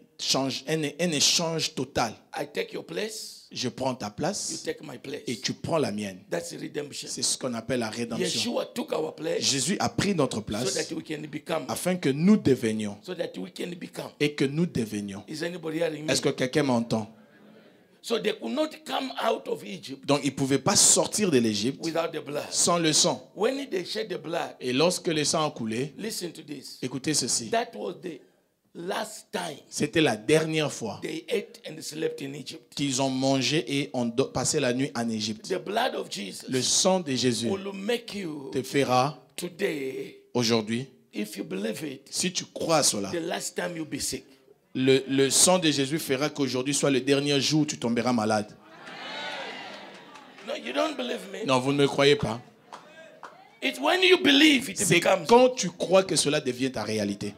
échange total. I take your place, Je prends ta you place take my place. et tu prends la mienne. That's redemption. C'est ce qu'on appelle la rédemption. Yeshua took our place Jésus a pris notre so place that we can become. afin que nous devenions So that we can become. et que nous devenions. Is anybody hearing me? Est-ce que quelqu'un m'entend? So they could not come out of Egypt Donc ils ne pouvaient pas sortir de l'Égypte without the blood. sans le sang. When they shed the blood, Et lorsque le sang a coulé, listen to this. écoutez ceci. That was the last time C'était la dernière fois they ate and slept in Egypt. qu'ils ont mangé et ont passé la nuit en Égypte. The blood of Jesus Le sang de Jésus will make you te fera today, aujourd'hui, if you believe it, si tu crois à cela, the last time you'll be sick. le sang de Jésus fera qu'aujourd'hui soit le dernier jour où tu tomberas malade. No, you don't believe me. Non, vous ne me croyez pas. It's when you believe it C'est becomes. quand tu crois que cela devient ta réalité.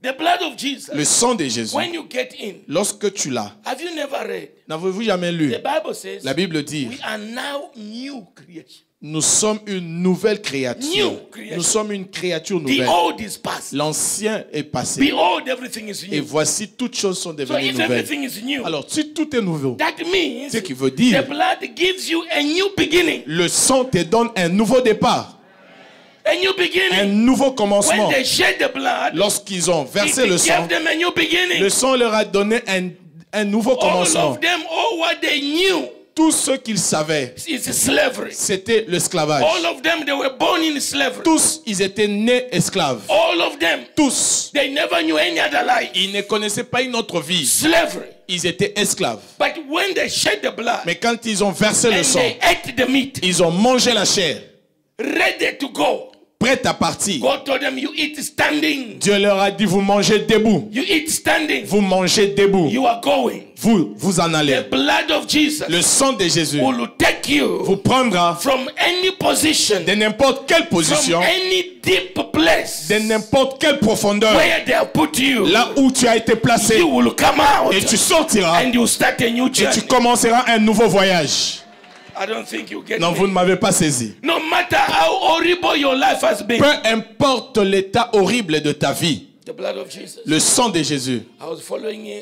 The blood of Jesus. Le sang de Jésus, When you get in, lorsque tu l'as, have you never read? n'avez-vous jamais lu? The Bible says La Bible dit, we are now new creation. nous sommes une nouvelle créature. New creation. Nous sommes une créature The nouvelle. old is past. L'ancien est passé. Behold, everything is Et new. voici, toutes choses sont So devenues if nouvelles. everything is new, Alors, si tout est nouveau, that means ce qui veut dire, the blood gives you a new beginning. le sang te donne un nouveau départ, A new un beginning. nouveau When commencement. they shed the blood, Lorsqu'ils ont it versé le sang, gave them a new beginning. le sang leur a donné un nouveau All commencement. of them, all what they knew Tout ce qu'ils savaient, is slavery. c'était l'esclavage. All of them, they were born in slavery. Tous, ils étaient nés esclaves. All of them, Tous. they never knew any other life. Ils ne connaissaient pas une autre vie. Slavery. Ils étaient esclaves. But when they shed the blood Mais quand ils ont versé le and sang, they ate the meat, ils ont mangé la chair, ready to go, prêts à partir. God told them, you eat standing. Dieu leur a dit, vous mangez debout. You eat standing. Vous mangez debout. You are going. Vous en allez. The blood of Jesus Le sang de Jésus will take you vous prendra from any position, de n'importe quelle position, from any deep place de n'importe quelle profondeur, where they have put you. là où tu as été placé, You will come out et tu sortiras and you start a new et journey. tu commenceras un nouveau voyage. I don't think you get Non, vous ne me. m'avez pas saisi. No matter how horrible your life has been, Peu importe l'état horrible de ta vie, the blood of Jesus. le sang de Jésus. I was following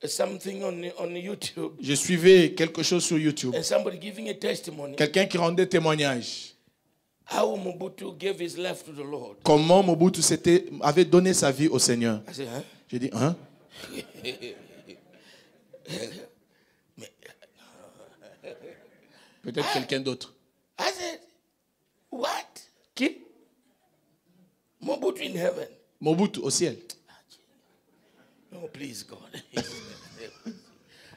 something on YouTube Je suivais quelque chose sur YouTube. and somebody giving a testimony Quelqu'un qui rendait témoignage. how Mobutu gave his life to the Lord. Comment Mobutu avait donné sa vie au Seigneur. I said, huh? J'ai dit, hein? Peut-être quelqu'un d'autre. I said, what? Qui? Mobutu in heaven? Mobutu au ciel. No, please, God.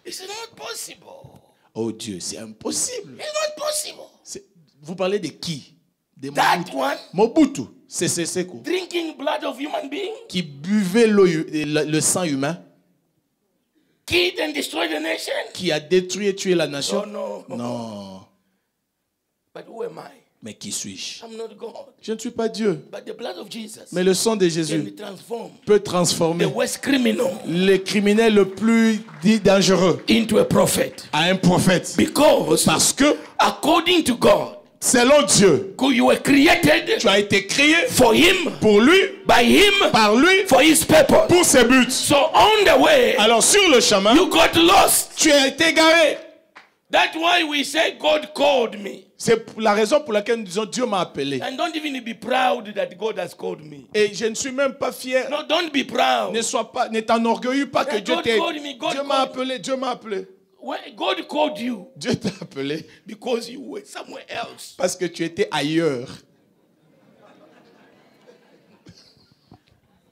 It's not possible. Oh Dieu, c'est impossible. It's not possible. Vous parlez de qui? De That Mobutu. one Mobutu, c'est quoi? drinking blood of human being, Qui buvait le sang humain, killed and destroyed the nation. qui a détruit et tué la nation. Oh no. Non. But who am I? Mais qui suis-je? I'm not God. Je ne suis pas Dieu. But the blood of Jesus Mais le sang de can Jésus transform peut transformer the worst criminal les criminels le plus dangereux into a prophet. à un prophète. Because Parce que, according to God, selon Dieu, you were created tu as été créé for him, pour lui, by him, par lui, for his purpose. pour ses buts. So on the way, Alors sur le chemin, you got lost. tu as été égaré. That's why we say God called me. C'est la raison pour laquelle nous disons Dieu m'a appelé. And don't even be proud that God has called me. Et je ne suis même pas fier. No, don't be proud. Ne t'enorgueillis pas que That Dieu God t'ait. called me, God Dieu m'a called appelé, Dieu m'a appelé. When God called you Dieu t'a appelé because you were somewhere else. parce que tu étais ailleurs.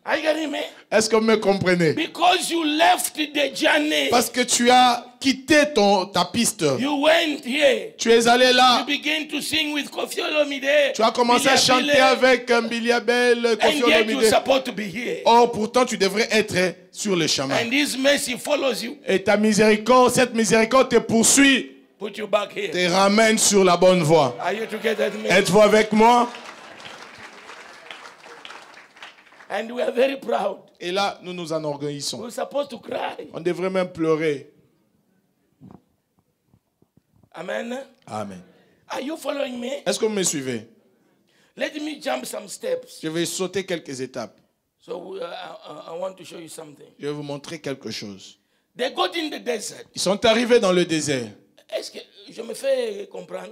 Are you getting me? Est-ce que vous me comprenez? Because you left the journey. Parce que tu as quitté ta piste. You went here. Tu es allé You là. began to sing with Koffi Olomide. Tu as commencé à chanter avec Billy Abel, Koffi And yet you're Olomide. supposed to be here. Or, pourtant, tu devrais être sur le chemin. And this mercy follows you. Et ta miséricorde, cette miséricorde te poursuit, Put you back here. te ramène sur la bonne voie. Are you together with me? Êtes-vous avec moi? And we are very proud. Et là, nous nous enorgueillissons. We're supposed to cry. On devrait même pleurer. Amen. Amen. Are you following me? Est-ce que vous me suivez? Let me jump some steps. Je vais sauter quelques étapes. So I want to show you something. Je vais vous montrer quelque chose. They got in the desert. Ils sont arrivés dans le désert. Est-ce que je me fais comprendre?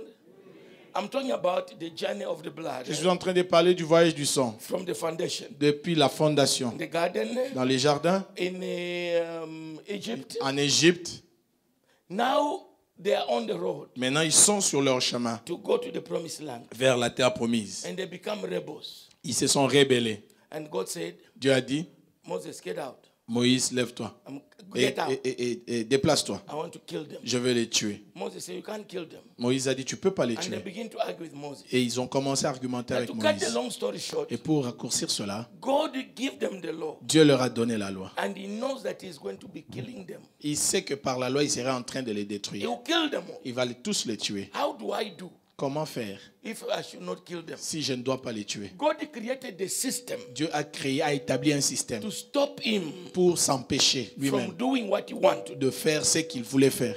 I'm talking about the journey of the blood. Je suis en train de parler du voyage du sang. From the foundation. Depuis la fondation. The garden. Dans les jardins. In Egypt. En Égypte. Now they are on the road. Maintenant, ils sont sur leur chemin. To go to the promised land. Vers la terre promise. And they become rebels. Ils se sont rébellés. And God said, Dieu a dit, Moses, get out. Moïse, lève-toi. Et déplace-toi. I want to kill them. Je veux les tuer. Moses said, you can't kill them. Moïse a dit, tu ne peux pas les And tuer. they begin to argue with Moses. Et ils ont commencé à argumenter avec to Moïse. cut the long story short, Et pour raccourcir cela, God give them the law. Dieu leur a donné la loi. And he knows that he's going to be killing them. Il sait que par la loi, il serait en train de les He détruire. will kill them all. Il va tous les tuer. How do I do Comment faire if I should not kill them? si je ne dois pas les tuer? God created the system Dieu a établi un système to stop him pour s'empêcher from lui-même doing what he wanted. de faire ce qu'il voulait faire.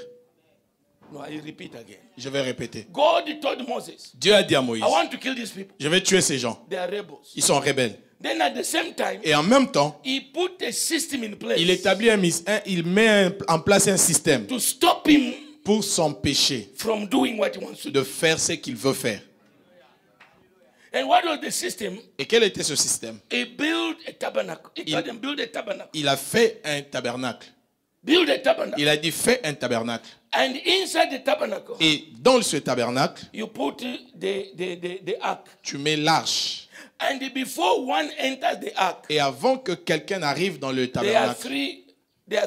No, I repeat again. Je vais répéter. God told Moses, Dieu a dit à Moïse, I want to kill these people. je vais tuer ces gens. They are rebels. Ils sont rebelles. Then at the same time, Et en même temps, he put a system in place il met en place un système to stop him pour s'empêcher from doing what he wants to do. de faire ce qu'il veut faire. And what was the system? Et quel était ce système? He built a tabernacle. He told them, build a tabernacle. Il a fait un tabernacle. Build a tabernacle. Il a dit, fais un tabernacle. And inside the tabernacle, Et dans ce tabernacle, you put the ark. tu mets l'arche. And before one enters the ark, Et avant que quelqu'un arrive dans le there are tabernacle,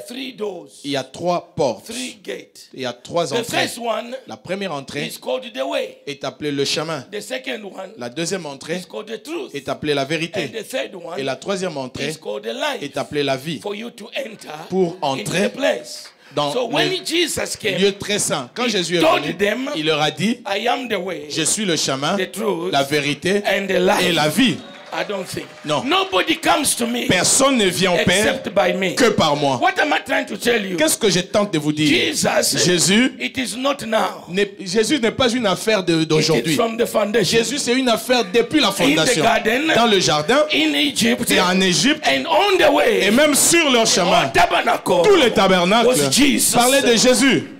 three doors, il y a 3 portes. three gates. Il y a 3 The entrées. first one La première entrée is called the way. est appelée le chemin. The second one La deuxième entrée is called the truth. est appelée la And vérité. the third one Et la troisième entrée is called the life. est appelée la vie. For you to enter Pour into entrer the place. dans So when le Jesus came, lieu très saint. Quand He Jésus est told venu, them, il leur a dit, I am the way, je suis le chemin, the truth, la vérité and the life. et la vie. I don't think. Non. Nobody comes to me Personne ne vient au Père except by me. que par moi. What am I trying to tell you? Qu'est-ce que je tente de vous dire? Jésus, it is not now. Jésus n'est pas une affaire It d'aujourd'hui. is from the foundation. Jésus, c'est une affaire depuis la fondation. garden, Dans le jardin, in Egypt, et en Égypte, and on the way, et même sur leur chemin. all tabernacle Tous les tabernacles was Jesus. parlaient de Jésus.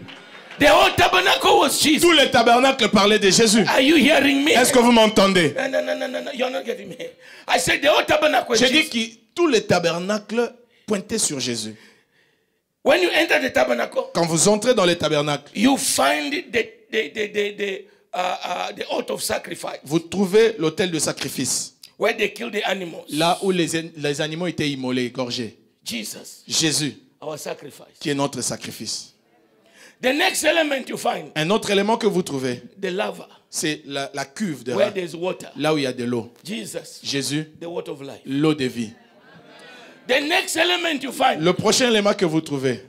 The whole tabernacle was Jesus. Tous les tabernacles parlaient de Jésus. Are you hearing me? Est-ce que vous m'entendez? No, you're not getting me. I said the whole tabernacle was J'ai dit Jesus. que tous les tabernacles pointaient sur Jésus. When you enter the tabernacle, Quand vous entrez dans les tabernacles, you find the altar of sacrifice, vous trouvez l'autel de sacrifice, where they kill the animals. là où les animaux étaient immolés, égorgés. Jesus, Jésus, our sacrifice. qui est notre sacrifice. The next element you find, Un autre élément que vous trouvez, the lava, c'est la cuve de where rein, there's water. là où il y a de l'eau. Jesus, Jésus, the water of life. l'eau de vie. The next element you find, Le prochain élément que vous trouvez,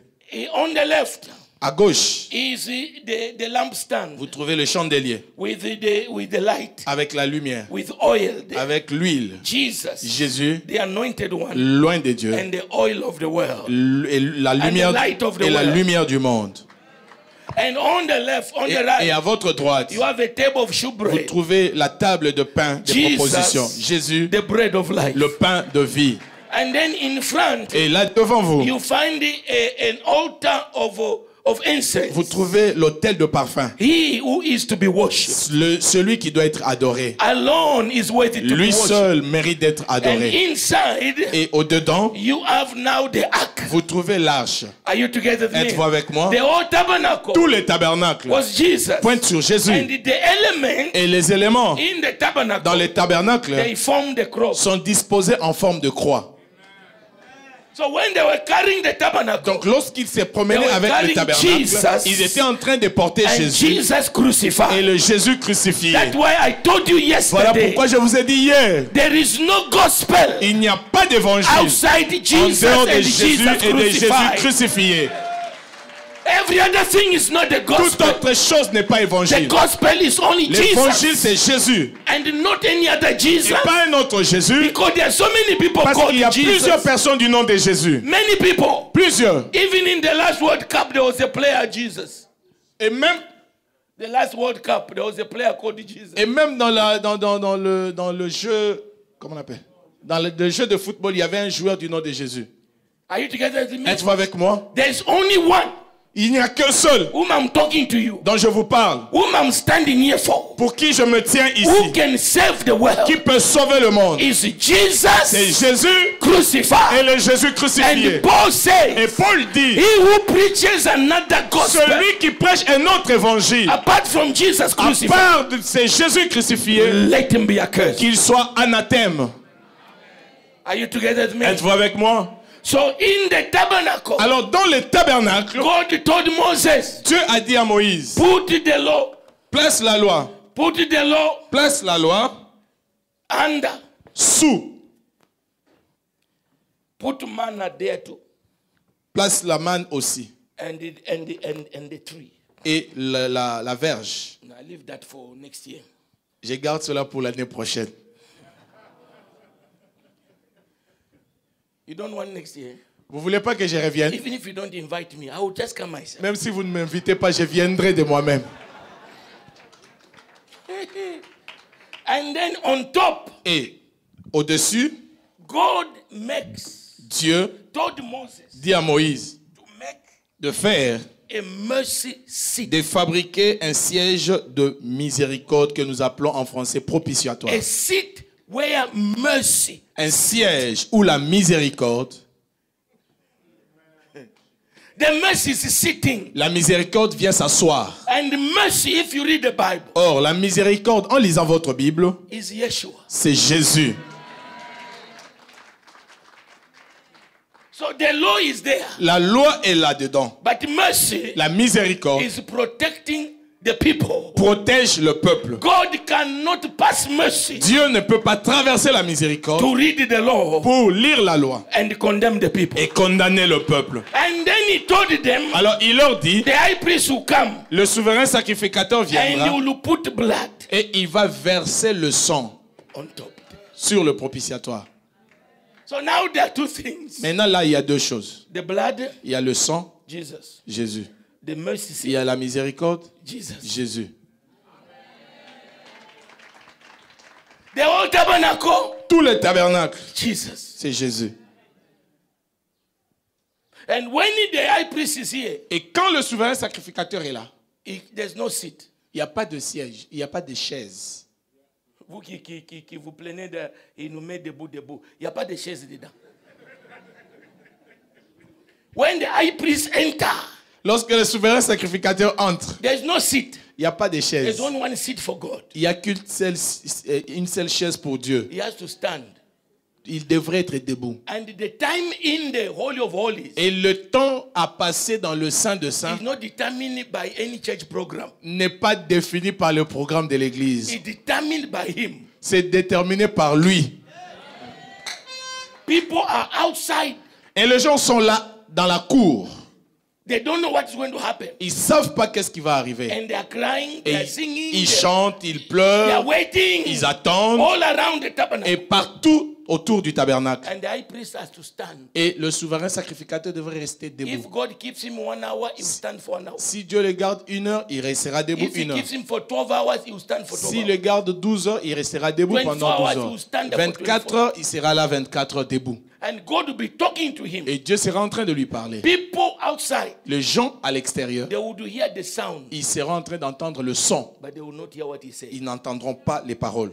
on the left, À gauche, is the lampstand vous trouvez le chandelier with the light, avec la lumière, with oil, avec l'huile. Jesus, Jésus, the anointed one, loin de Dieu, and the oil of the world. et la lumière, light of the et la world. lumière du monde. And on the left, on the Et right, à votre droite, you have a table of vous showbread, trouvez la table de pain des Jesus, propositions. Jésus, the bread of life. le pain de vie. And then in front, Et là devant vous, you find an altar of incense. vous trouvez l'autel de parfum. He who is to be worshipped Celui qui doit être adoré. alone is worthy to be Lui worshipped. seul mérite d'être And adoré. inside, Et au-dedans, you have now the ark. vous trouvez l'arche. Are you together with me? Êtes-vous avec moi? The whole tabernacle Tous les tabernacles was Jesus. pointent sur And Jésus. the element Et les éléments in the tabernacle, dans les tabernacles they form the cross. sont disposés en forme de croix. So when they were carrying the tabernacle, Donc lorsqu'ils se promenaient They were avec le carrying tabernacle, Jesus. ils étaient en train de porter and Jésus Jesus et crucified. le Jésus crucifié. That's why I told you Voilà yesterday, pourquoi je vous ai dit hier, there is no gospel il n'y a pas d'évangile outside en Jesus dehors de and Jésus Jesus et de Jésus crucified. crucifié. Every other thing is not the Toute gospel. autre chose n'est pas The évangile. gospel is only L'évangile Jesus c'est Jésus and not any other Jesus. et pas un autre Jésus, Because there are so many people parce called qu'il y a plusieurs Jesus. personnes du nom de Jésus. Many people. Plusieurs. Even in the last World Cup, there was a player Jesus. Et même The last World Cup, there was a player called Jesus. dans le jeu, comment on appelle? Dans le jeu de football, il y avait un joueur du nom de Jésus. Are you together with me? Êtes-vous avec moi? There's only one Il n'y a qu'un seul whom I'm talking to you, dont je vous parle, whom I'm standing here for, pour qui je me tiens who ici, can save the world. qui peut sauver le monde. Is C'est Jesus Jésus et crucified. le Jésus crucifié. And Paul Et says, Paul dit, he who preaches another gospel celui qui prêche un autre évangile, apart from Jesus à crucified, part de ces Jésus crucifié, let him be accursed. qu'il soit anathème. Are you together with me? Êtes-vous avec moi? So in the tabernacle, Alors dans le tabernacle, God told Moses, Dieu a dit à Moïse, put the law, place la loi, place the law under, sous, put manna there too, place la manne aussi, and the tree. et la verge. Now I leave that for next year. Je garde cela pour l'année prochaine. You don't want next year? Vous voulez pas que je revienne? Even if you don't invite me, I will just come myself. Même si vous ne m'invitez pas, je viendrai de moi-même. And then on top, Et au-dessus, God makes, Dieu told Moses dit à Moïse to make de faire, a mercy seat. de fabriquer un siège de miséricorde que nous appelons en français propitiatoire. A seat where mercy, Un siège où la miséricorde, the mercy is sitting. la miséricorde vient s'asseoir. And mercy, if you read the Bible, Or, la miséricorde, en lisant votre Bible, is Yeshua. c'est Jésus. So the law is there. La loi est là-dedans. But mercy La miséricorde is protecting the people. protège le peuple. God cannot pass mercy Dieu ne peut pas traverser la miséricorde to read the law pour lire la loi and condemn the people. et condamner le peuple. And then he told them, Alors il leur dit, the high priest will come le souverain sacrificateur and he viendra will put blood et il va verser le sang on top. sur le propitiatoire. So now there are two things. Maintenant là, il y a deux choses. The blood, Il y a le sang, Jesus. Jésus. The mercy Il seat, y a la miséricorde, Jesus. Jésus. The whole tabernacle, Tout le tabernacle, Jesus. c'est Jésus. And when the high priest is here, Et quand le souverain sacrificateur est là, there's no seat. il n'y a pas de siège, il n'y a pas de chaise. Vous qui vous plaignez de, il nous met debout. Il n'y a pas de chaise dedans. When the high priest enter, Lorsque le souverain sacrificateur entre, there's no seat. il n'y a pas de There's chaise. only one seat for God. Il n'y a qu'une seule chaise pour Dieu. He has to stand. Il devrait être debout. And the time in the Holy of Holies Et le temps à passer dans le Saint de Saints is not determined by any church program. n'est pas défini par le programme de l'Église. It's determined by him. C'est déterminé par lui. People are outside Et les gens sont là dans la cour. They don't know what's going to happen. Ils savent pas qu'est-ce qui va arriver. And they are crying, they Et are singing, ils they chantent, ils are pleurent, waiting ils attendent. all around the tabernacle. Et partout autour du tabernacle. And the high priest has to stand. Et le souverain sacrificateur devrait rester If debout. God keeps him 1 hour, he will stand for 1 hour. Si Dieu le garde 1 heure, il restera debout If he 1 heure. keeps him for 12 hours, he will stand for 12 S'il hours. le garde 12 heures, il restera debout 24 pendant 12 hours, he heures. will stand there for 24 24. heures, il sera là 24 heures debout. And God will be talking to him. Et Dieu sera en train de lui parler. People outside, Les gens à l'extérieur, they would hear the sound, ils seront en train d'entendre le son. but they will not hear what he says. Ils n'entendront pas les paroles.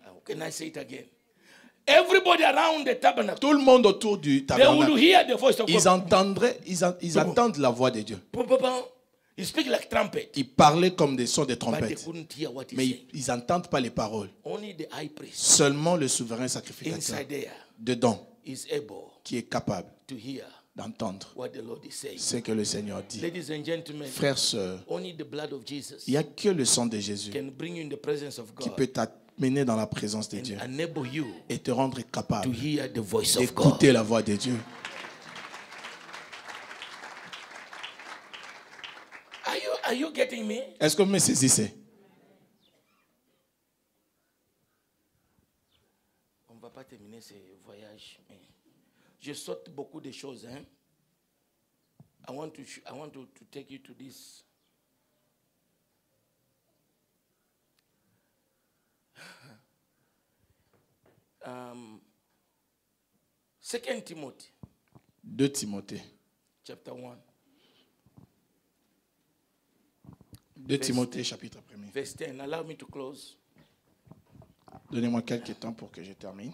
How can I say it again? Everybody around the tabernacle, Tout le monde autour du they will tabernacle, hear the voice of ils God. entendraient, ils attendent la voix de Dieu. He speaks like trumpet, Ils parlaient comme des sons de but they trompettes. couldn't hear what he Mais said. ils n'entendent pas les paroles. Only the high priest Seulement le souverain sacrificateur inside there dedans is able qui est capable to hear d'entendre what the Lord is saying. ce que le Seigneur dit. Ladies and gentlemen, Frères, sœurs, only the blood of Jesus il n'y a que le sang de Jésus can bring you in the presence of qui God peut t'amener dans la présence de and Dieu enable you et te rendre to capable hear the voice of God. d'écouter la voix de Dieu. Are you getting me? Est-ce que vous me saisissez? On ne va pas terminer ce voyage, mais je saute beaucoup de choses. Hein? I want to take you to this. Second Timothy, 2 Timothée. chapter 1, 2 Timothée, chapitre 1er. verse 10. Allow me to close. Donnez-moi quelques temps pour que je termine.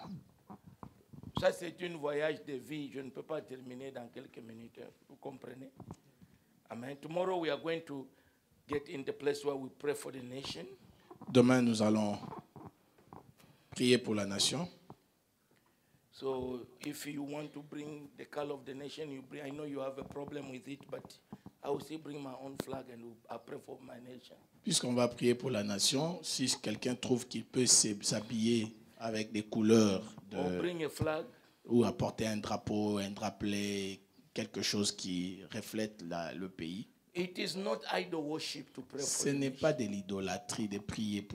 Ça, c'est un voyage de vie. Je ne peux pas terminer dans quelques minutes. Vous comprenez? Amen. Tomorrow we are going to get in the place where we pray for the nation. Demain, nous allons prier pour la nation. So if you want to bring the color of the nation, you bring. I know you have a problem with it, but I will still bring my own flag and I pray for my nation. Puisqu'on va prier pour la nation, si quelqu'un trouve qu'il peut s'habiller avec des couleurs Or bring a flag. ou apporter un drapeau, un drapelet, quelque chose qui reflète le pays, It is not idol worship to pray for ce the n'est nation. pas de l'idolâtrie de prier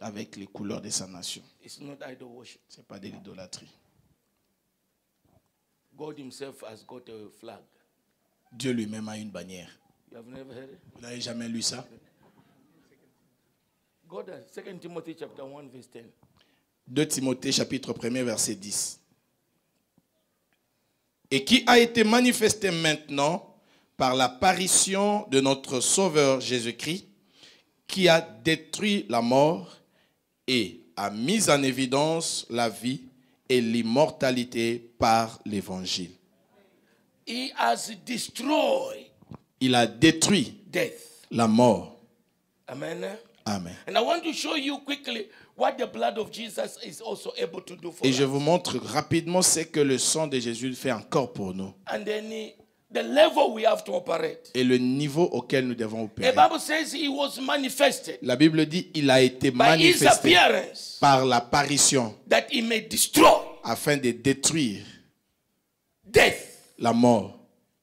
avec les couleurs de sa nation. It's not idol worship. Ce n'est pas de l'idolâtrie. God himself has got a flag. Dieu lui-même a une bannière. You have never heard it? Vous n'avez jamais lu ça? God has 2 Timothy chapter 1 verse 10. 2 Timothée chapitre 1er verset 10. Et qui a été manifesté maintenant par l'apparition de notre Sauveur Jésus-Christ, qui a détruit la mort et a mis en évidence la vie et l'immortalité par l'évangile. He has destroyed Il a détruit death. la mort. Amen. Amen. And I want to show you quickly what the blood of Jesus is also able to do for Et je us. vous montre rapidement ce que le sang de Jésus fait encore pour nous And then the level we have to operate. et le niveau auquel nous devons The opérer. Bible says he was manifested La Bible dit il a été by his manifesté appearance par l'apparition that he may destroy afin de détruire death. la mort.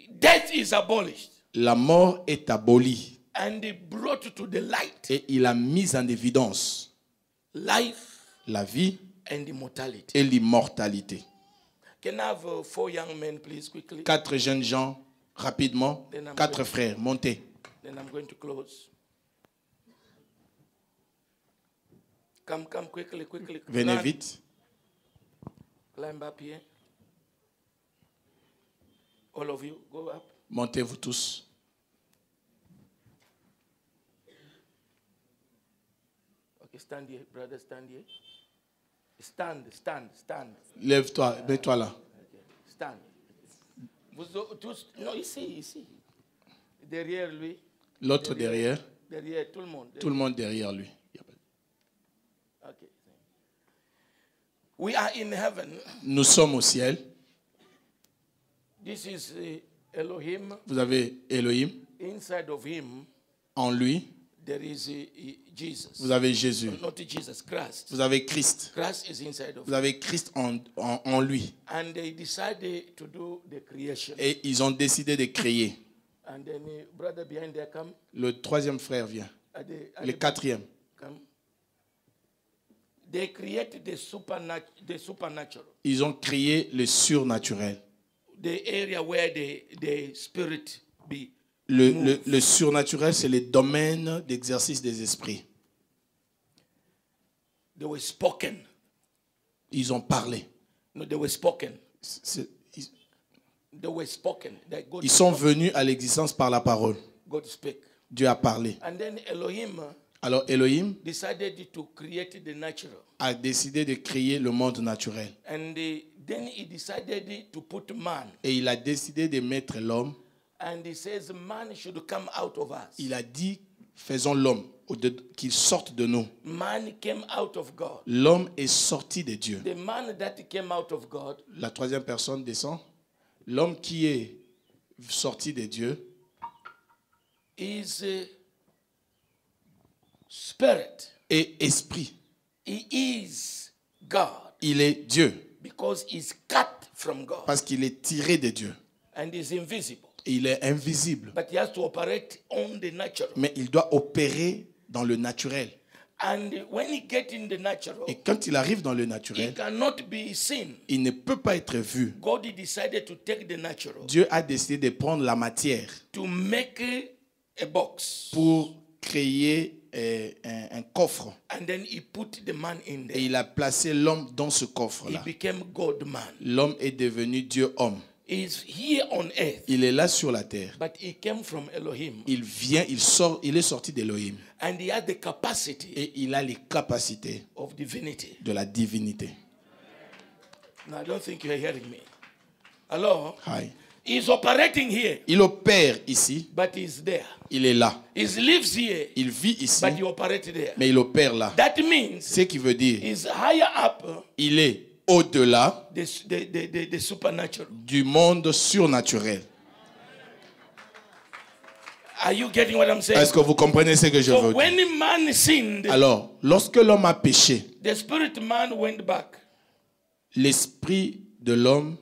Death is abolished La mort est abolie and he brought to the light et il a mis en évidence life la vie and immortality. et l'immortalité. Can I have 4 young men, please, quickly? 4 jeunes gens, rapidement. 4 frères, montez. Then I'm going to close. Come quickly. Venez Climb- vite. Climb up here. All of you, go up. Montez-vous tous. Okay, stand here, brother, stand here. Stand. Lève-toi, mets-toi là. Okay, stand. Vous tous, non, ici. Derrière lui. L'autre derrière. Derrière tout le monde. Tout le monde derrière lui. Okay. We are in heaven. Nous sommes au ciel. This is Elohim. Vous avez Elohim. Inside of him, En lui, there is Jesus. Vous avez Jésus. Not Jesus, Christ. Vous avez Christ. Christ is inside of Vous avez Christ en lui. And they decided to do the creation. Et ils ont décidé de créer. And then brother behind there come. Le troisième frère vient. Le quatrième. Come. They created the supernatural. Ils ont créé le surnaturel. The area where the spirit be. Le surnaturel, c'est le domaine d'exercice des esprits. They were spoken. Ils ont parlé. No, they were spoken. Ils They were spoken. ils sont venus à l'existence par la parole. God spake. Dieu a parlé. And then Elohim Alors Elohim decided to create the natural. a décidé de créer le monde naturel. And then he decided to put man. Et il a décidé de mettre l'homme. And he says man should come out of us. Il a dit, faisons l'homme, qu'il sorte de nous. Man came out of God. L'homme est sorti de Dieu. The man that came out of God La troisième personne descend. L'homme qui est sorti de Dieu is spirit. est esprit. He is God Il est Dieu because he's cut from God parce qu'il est tiré de Dieu. and is invisible. Il est invisible. But he has to operate on the natural. Mais il doit opérer dans le naturel. And when he gets in the natural, Et quand il arrive dans le he naturel, cannot be seen. il ne peut pas être vu. God decided to take the natural Dieu a décidé de prendre la matière to make a box. pour créer un coffre. And then he put the man in Et there. il a placé l'homme dans ce He coffre-là. became God man. L'homme est devenu Dieu-homme. He's here on earth, Il est là sur la terre. but he came from Elohim. Il vient, il sort, il est sorti d'Elohim. And he had the capacity Et il a les capacités of divinity. de la divinité. Now, I don't think you're hearing me. Hello? Hi. He's operating here, Il opère ici, but he's there. il est là. He lives here, Il vit ici, but he operates there. mais il opère là. That means Ce qui veut dire, he's higher up il est au-delà the supernatural. du monde surnaturel. Are you getting what I'm saying? Est-ce que vous comprenez ce que je So veux dire? when man sinned, Alors, lorsque l'homme a péché, the spirit man went back. l'esprit de l'homme,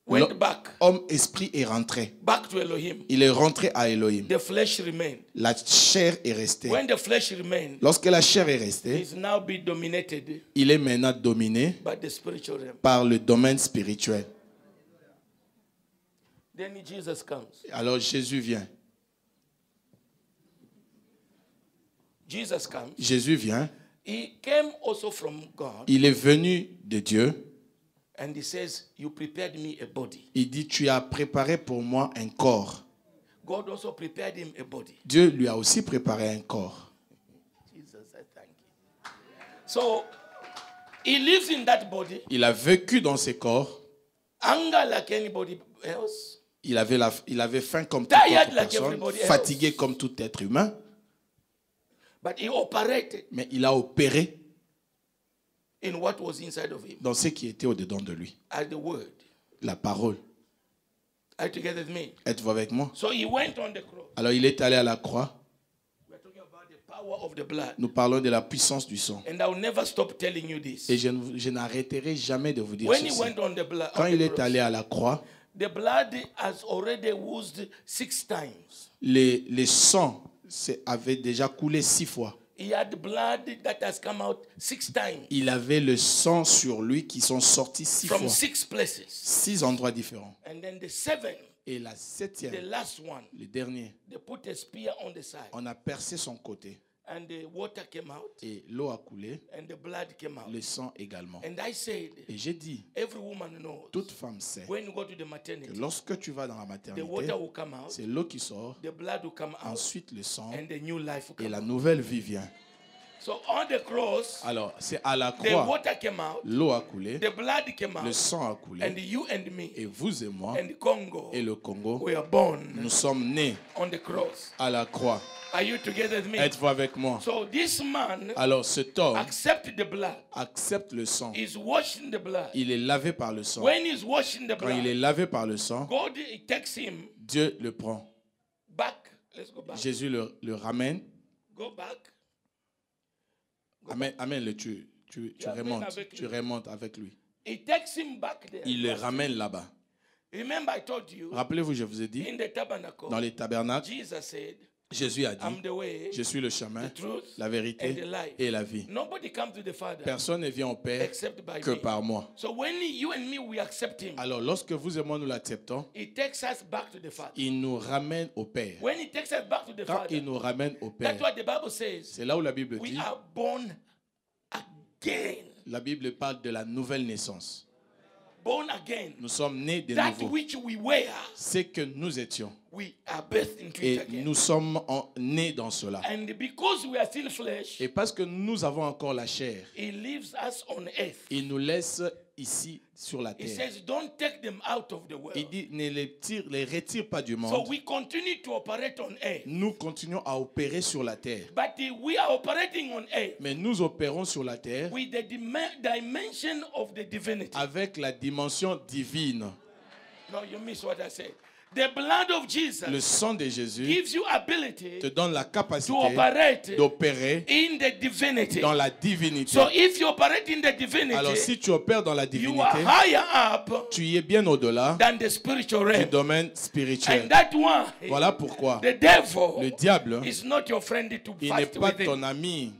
Went back. homme-esprit est rentré. Back to Elohim. Il est rentré à Elohim. The flesh remained. La chair est restée. When the flesh remained, Lorsque la chair est restée, he's now be dominated il est maintenant dominé by the spiritual realm. par le domaine spirituel. Then Jesus comes. Alors Jésus vient. Jesus comes. Jésus vient. He came also from God, Il est venu de Dieu. and he says, "You prepared me a body." Il dit, tu as préparé pour moi un corps. God also prepared him a body. Dieu lui a aussi préparé un corps. Jesus, I thank you. So he lives in that body, Il a vécu dans ce corps. hunger like anybody else, Il avait faim comme toute Tired autre like personne, everybody else. fatigué comme tout être humain, but he operated mais il a opéré in what was inside of him, dans ce qui était au-dedans de lui. as the word. La parole. Are you together with me? Êtes-vous avec moi? So he went on the cross. Alors il est allé à la croix. We're talking about the power of the blood. Nous parlons de la puissance du sang. And I'll never stop telling you this. Et je n'arrêterai jamais de vous dire When he ceci. went on the blood, Quand il est allé à la croix, the blood has already oozed 6 times. les sangs avaient déjà coulé 6 fois. He had blood that has come out 6 times Il avait le sang sur lui qui sont sortis 6 from fois. 6 places. 6 endroits différents. And then the 7th, Et la the 7e, last one, le dernier, they put a spear on the side. on a percé son côté. And the water came out Et l'eau a coulé, and the blood came out. le sang également. And I said, Et j'ai dit, every woman knows toute femme sait when you go to the que maternity, lorsque tu vas dans la the maternité, water will come out, c'est l'eau qui sort, the blood will come out, ensuite le sang, and the new life will et come la out. nouvelle vie vient. So on the cross, Alors, c'est à la the croix, water came out, l'eau a coulé, the blood came le out, sang a and coulé, you and me et vous et moi, and Congo et le Congo, were born nous sommes nés on the cross. à la croix. Are you together with me? Êtes-vous avec moi? So this man Alors, cet homme accepted the blood. accepte le sang. He's washing the blood. Il est lavé par le sang. When he's washing the Quand il est blood, lavé par le sang, God takes him Dieu le prend. back. Let's go back. Jésus le ramène Go back. Amène-le, tu remontes avec lui. He takes him back there. Il le ramène là-bas. Remember, I told you, Rappelez-vous, je vous ai dit, in the tabernacle, dans les tabernacles, Jesus said, Jésus a I'm dit, the way, je suis le chemin, the truth, la and vérité the life. et la vie. Nobody comes to the Father Personne ne vient au Père except by que me. par moi. So when you and me, we accept him, Alors, lorsque vous et moi nous l'acceptons, he takes us back to the Father. il nous ramène au Père. When he takes us back to the Quand Father, il nous ramène au Père, that's what the Bible says. c'est là où la Bible We dit, are born again. la Bible parle de la nouvelle naissance. Born again. Nous sommes nés de That nouveau. which we were, C'est que nous étions. we are birthed into it Et again. nous sommes nés dans cela. And because we are still flesh, Et parce que nous avons encore la chair, he leaves us on earth. il nous laisse ici sur la He terre. says, don't take them out of the world. Il dit, ne les retire pas du So monde. we continue to operate on earth. Nous continuons à opérer sur la terre. But we are operating on earth Mais nous opérons sur la terre with the dimension of the divinity. avec la dimension divine. No, you miss what I said. The blood of Jesus Le sang de Jésus gives you ability te donne la to capacité operate d'opérer in the divinity. dans la divinité. So if you operate in the Alors divinity, si tu opères dans la you divinité, are higher up tu y es bien au-delà than the spiritual du realm. domaine spirituel. And that one, Voilà pourquoi the devil le diable, is not your friend to il n'est fight pas with him. ton ami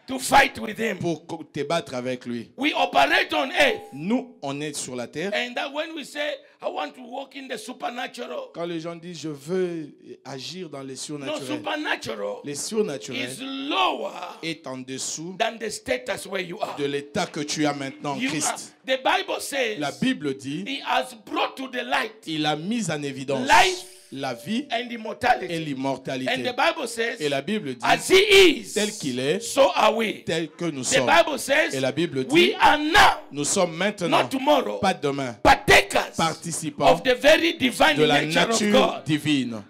To fight with him. pour te battre avec lui. We operate on earth. Nous, on est sur la terre. And that when we say, I want to walk in the supernatural, Quand les gens disent, je veux agir dans les no, surnaturels, supernatural les is surnaturels lower est en dessous than the status where you are. de l'état que tu as maintenant en You are- Christ. the Bible says La Bible dit, he has brought to the light il a mis en évidence life la vie and et immortality. And l'immortalité. the Bible says, Et la Bible dit, as he is, tel qu'il est, so are we. tel que nous The sommes. Bible says, Et la Bible dit, we are now, nous sommes maintenant, not tomorrow, pas demain, partakers participants of the very divine de la nature of nature God. divine.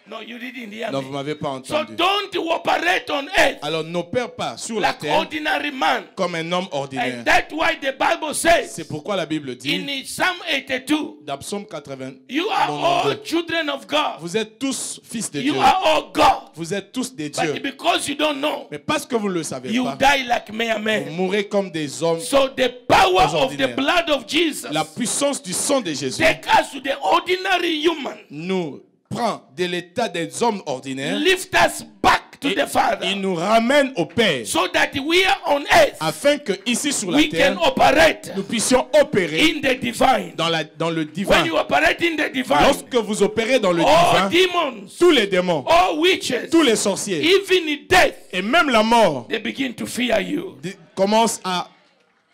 No, you didn't hear Non, me. vous ne m'avez pas So entendu. don't operate on earth Alors n'opère pas sur la like terre ordinary man. comme un homme ordinaire. And that's why the Bible says C'est pourquoi la Bible in dit, Psalm 82, dans Psaume 80, you are all children of God. vous êtes tous fils de You Dieu. are all God. Vous êtes tous des But dieux. because you don't know, Mais parce que vous ne le savez you pas, die like mere vous men. mourrez comme des hommes. So the power of the ordinaires. blood of Jesus La puissance du sang de Jésus take us to the ordinary human. nous prend de l'état des hommes ordinaires Lift us back to et the Father. il nous ramène au Père So that we are on earth. afin que ici sur la We can terre, operate nous puissions opérer in the divine. dans le When divin. you operate in the divine, Lorsque vous opérez dans le all divin, demons, tous les démons, all witches, tous les sorciers even in death, et même la mort they begin to fear you. commencent à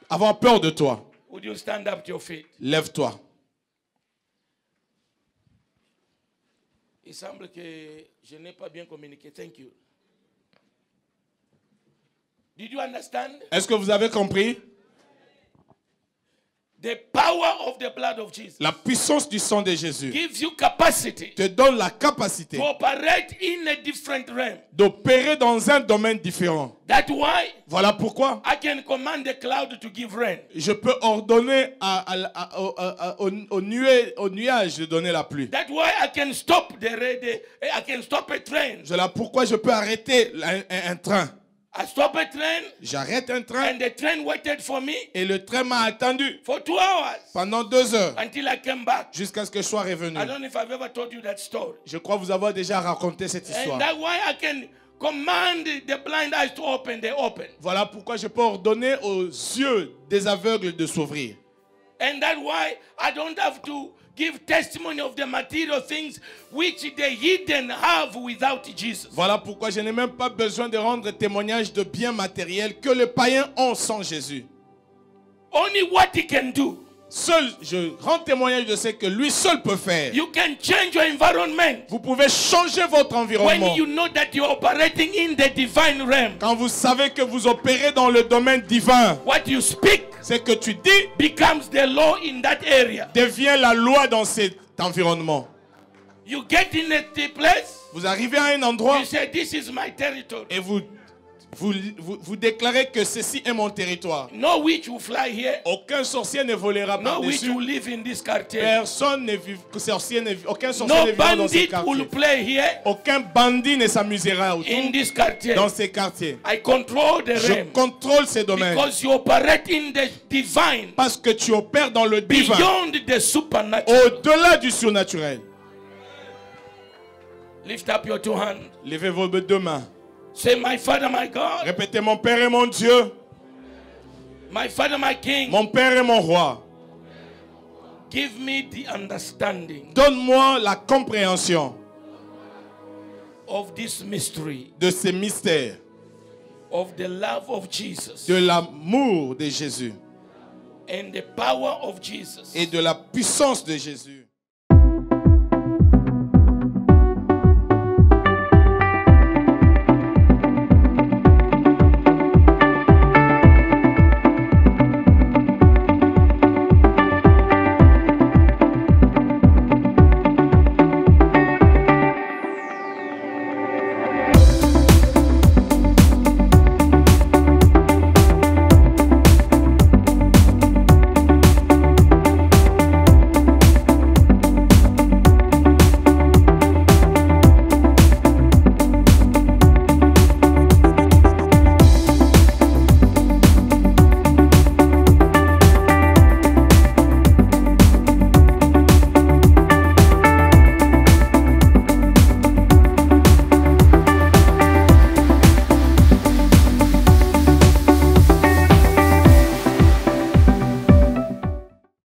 avoir peur de toi. Would you stand up to your feet? Lève-toi. Il semble que je n'ai pas bien communiqué. Thank you. Did you understand? Est-ce que vous avez compris? The power of the blood of Jesus La puissance du sang de Jésus gives you capacity te donne la capacité to operate in a different realm. d'opérer dans un domaine différent. That's why Voilà pourquoi I can command the cloud to give rain. je peux ordonner au nuage de donner la pluie. That's why I can stop I can stop a train. Voilà pourquoi je peux arrêter un train. I stop a train J'arrête un train and the train waited for me et le train m'a attendu for 2 hours pendant 2 heures until I came back. jusqu'à ce que je sois revenu. I don't know if I've ever told you that story. Je crois vous avoir déjà raconté cette And histoire. that's why I can command the blind eyes to open, they open. Voilà pourquoi je peux ordonner aux yeux des aveugles de s'ouvrir. And that's why I don't have to give testimony of the material things which the hidden have without Jesus. Voilà pourquoi je n'ai même pas besoin de rendre témoignage de biens matériels que les païens ont sans Jésus. Only what he can do. Seul, je rends témoignage de ce que lui seul peut faire. You can change your environment Vous pouvez changer votre environnement. when you know that you're operating in the divine realm. Quand vous savez que vous opérez dans le domaine divin, What you speak ce que tu dis becomes the law in that area. devient la loi dans cet environnement. You get in a place, Vous arrivez à un endroit you say, this is my territory. et vous Vous déclarez que ceci est mon territoire. No witch will fly here. Aucun sorcier ne volera No witch par-dessus. will live in this quartier. Personne ne vit, aucun sorcier No ne vivra dans ces bandit quartiers. will play here Aucun bandit ne s'amusera autour in this quartier. dans ces quartiers. I control the Je realm contrôle ces domaines because you operate in the divine, parce que tu opères dans le divin, beyond the supernatural. au-delà du surnaturel. Lift up your two hands. Levez vos deux mains. Say, my Father, my God, Répétez, mon Père et mon Dieu, my Father, my King, mon Père et mon Roi. give me the understanding Donne-moi la compréhension of this mystery, de ces mystères, of the love of Jesus de l'amour de Jésus and the power of Jesus. et de la puissance de Jésus.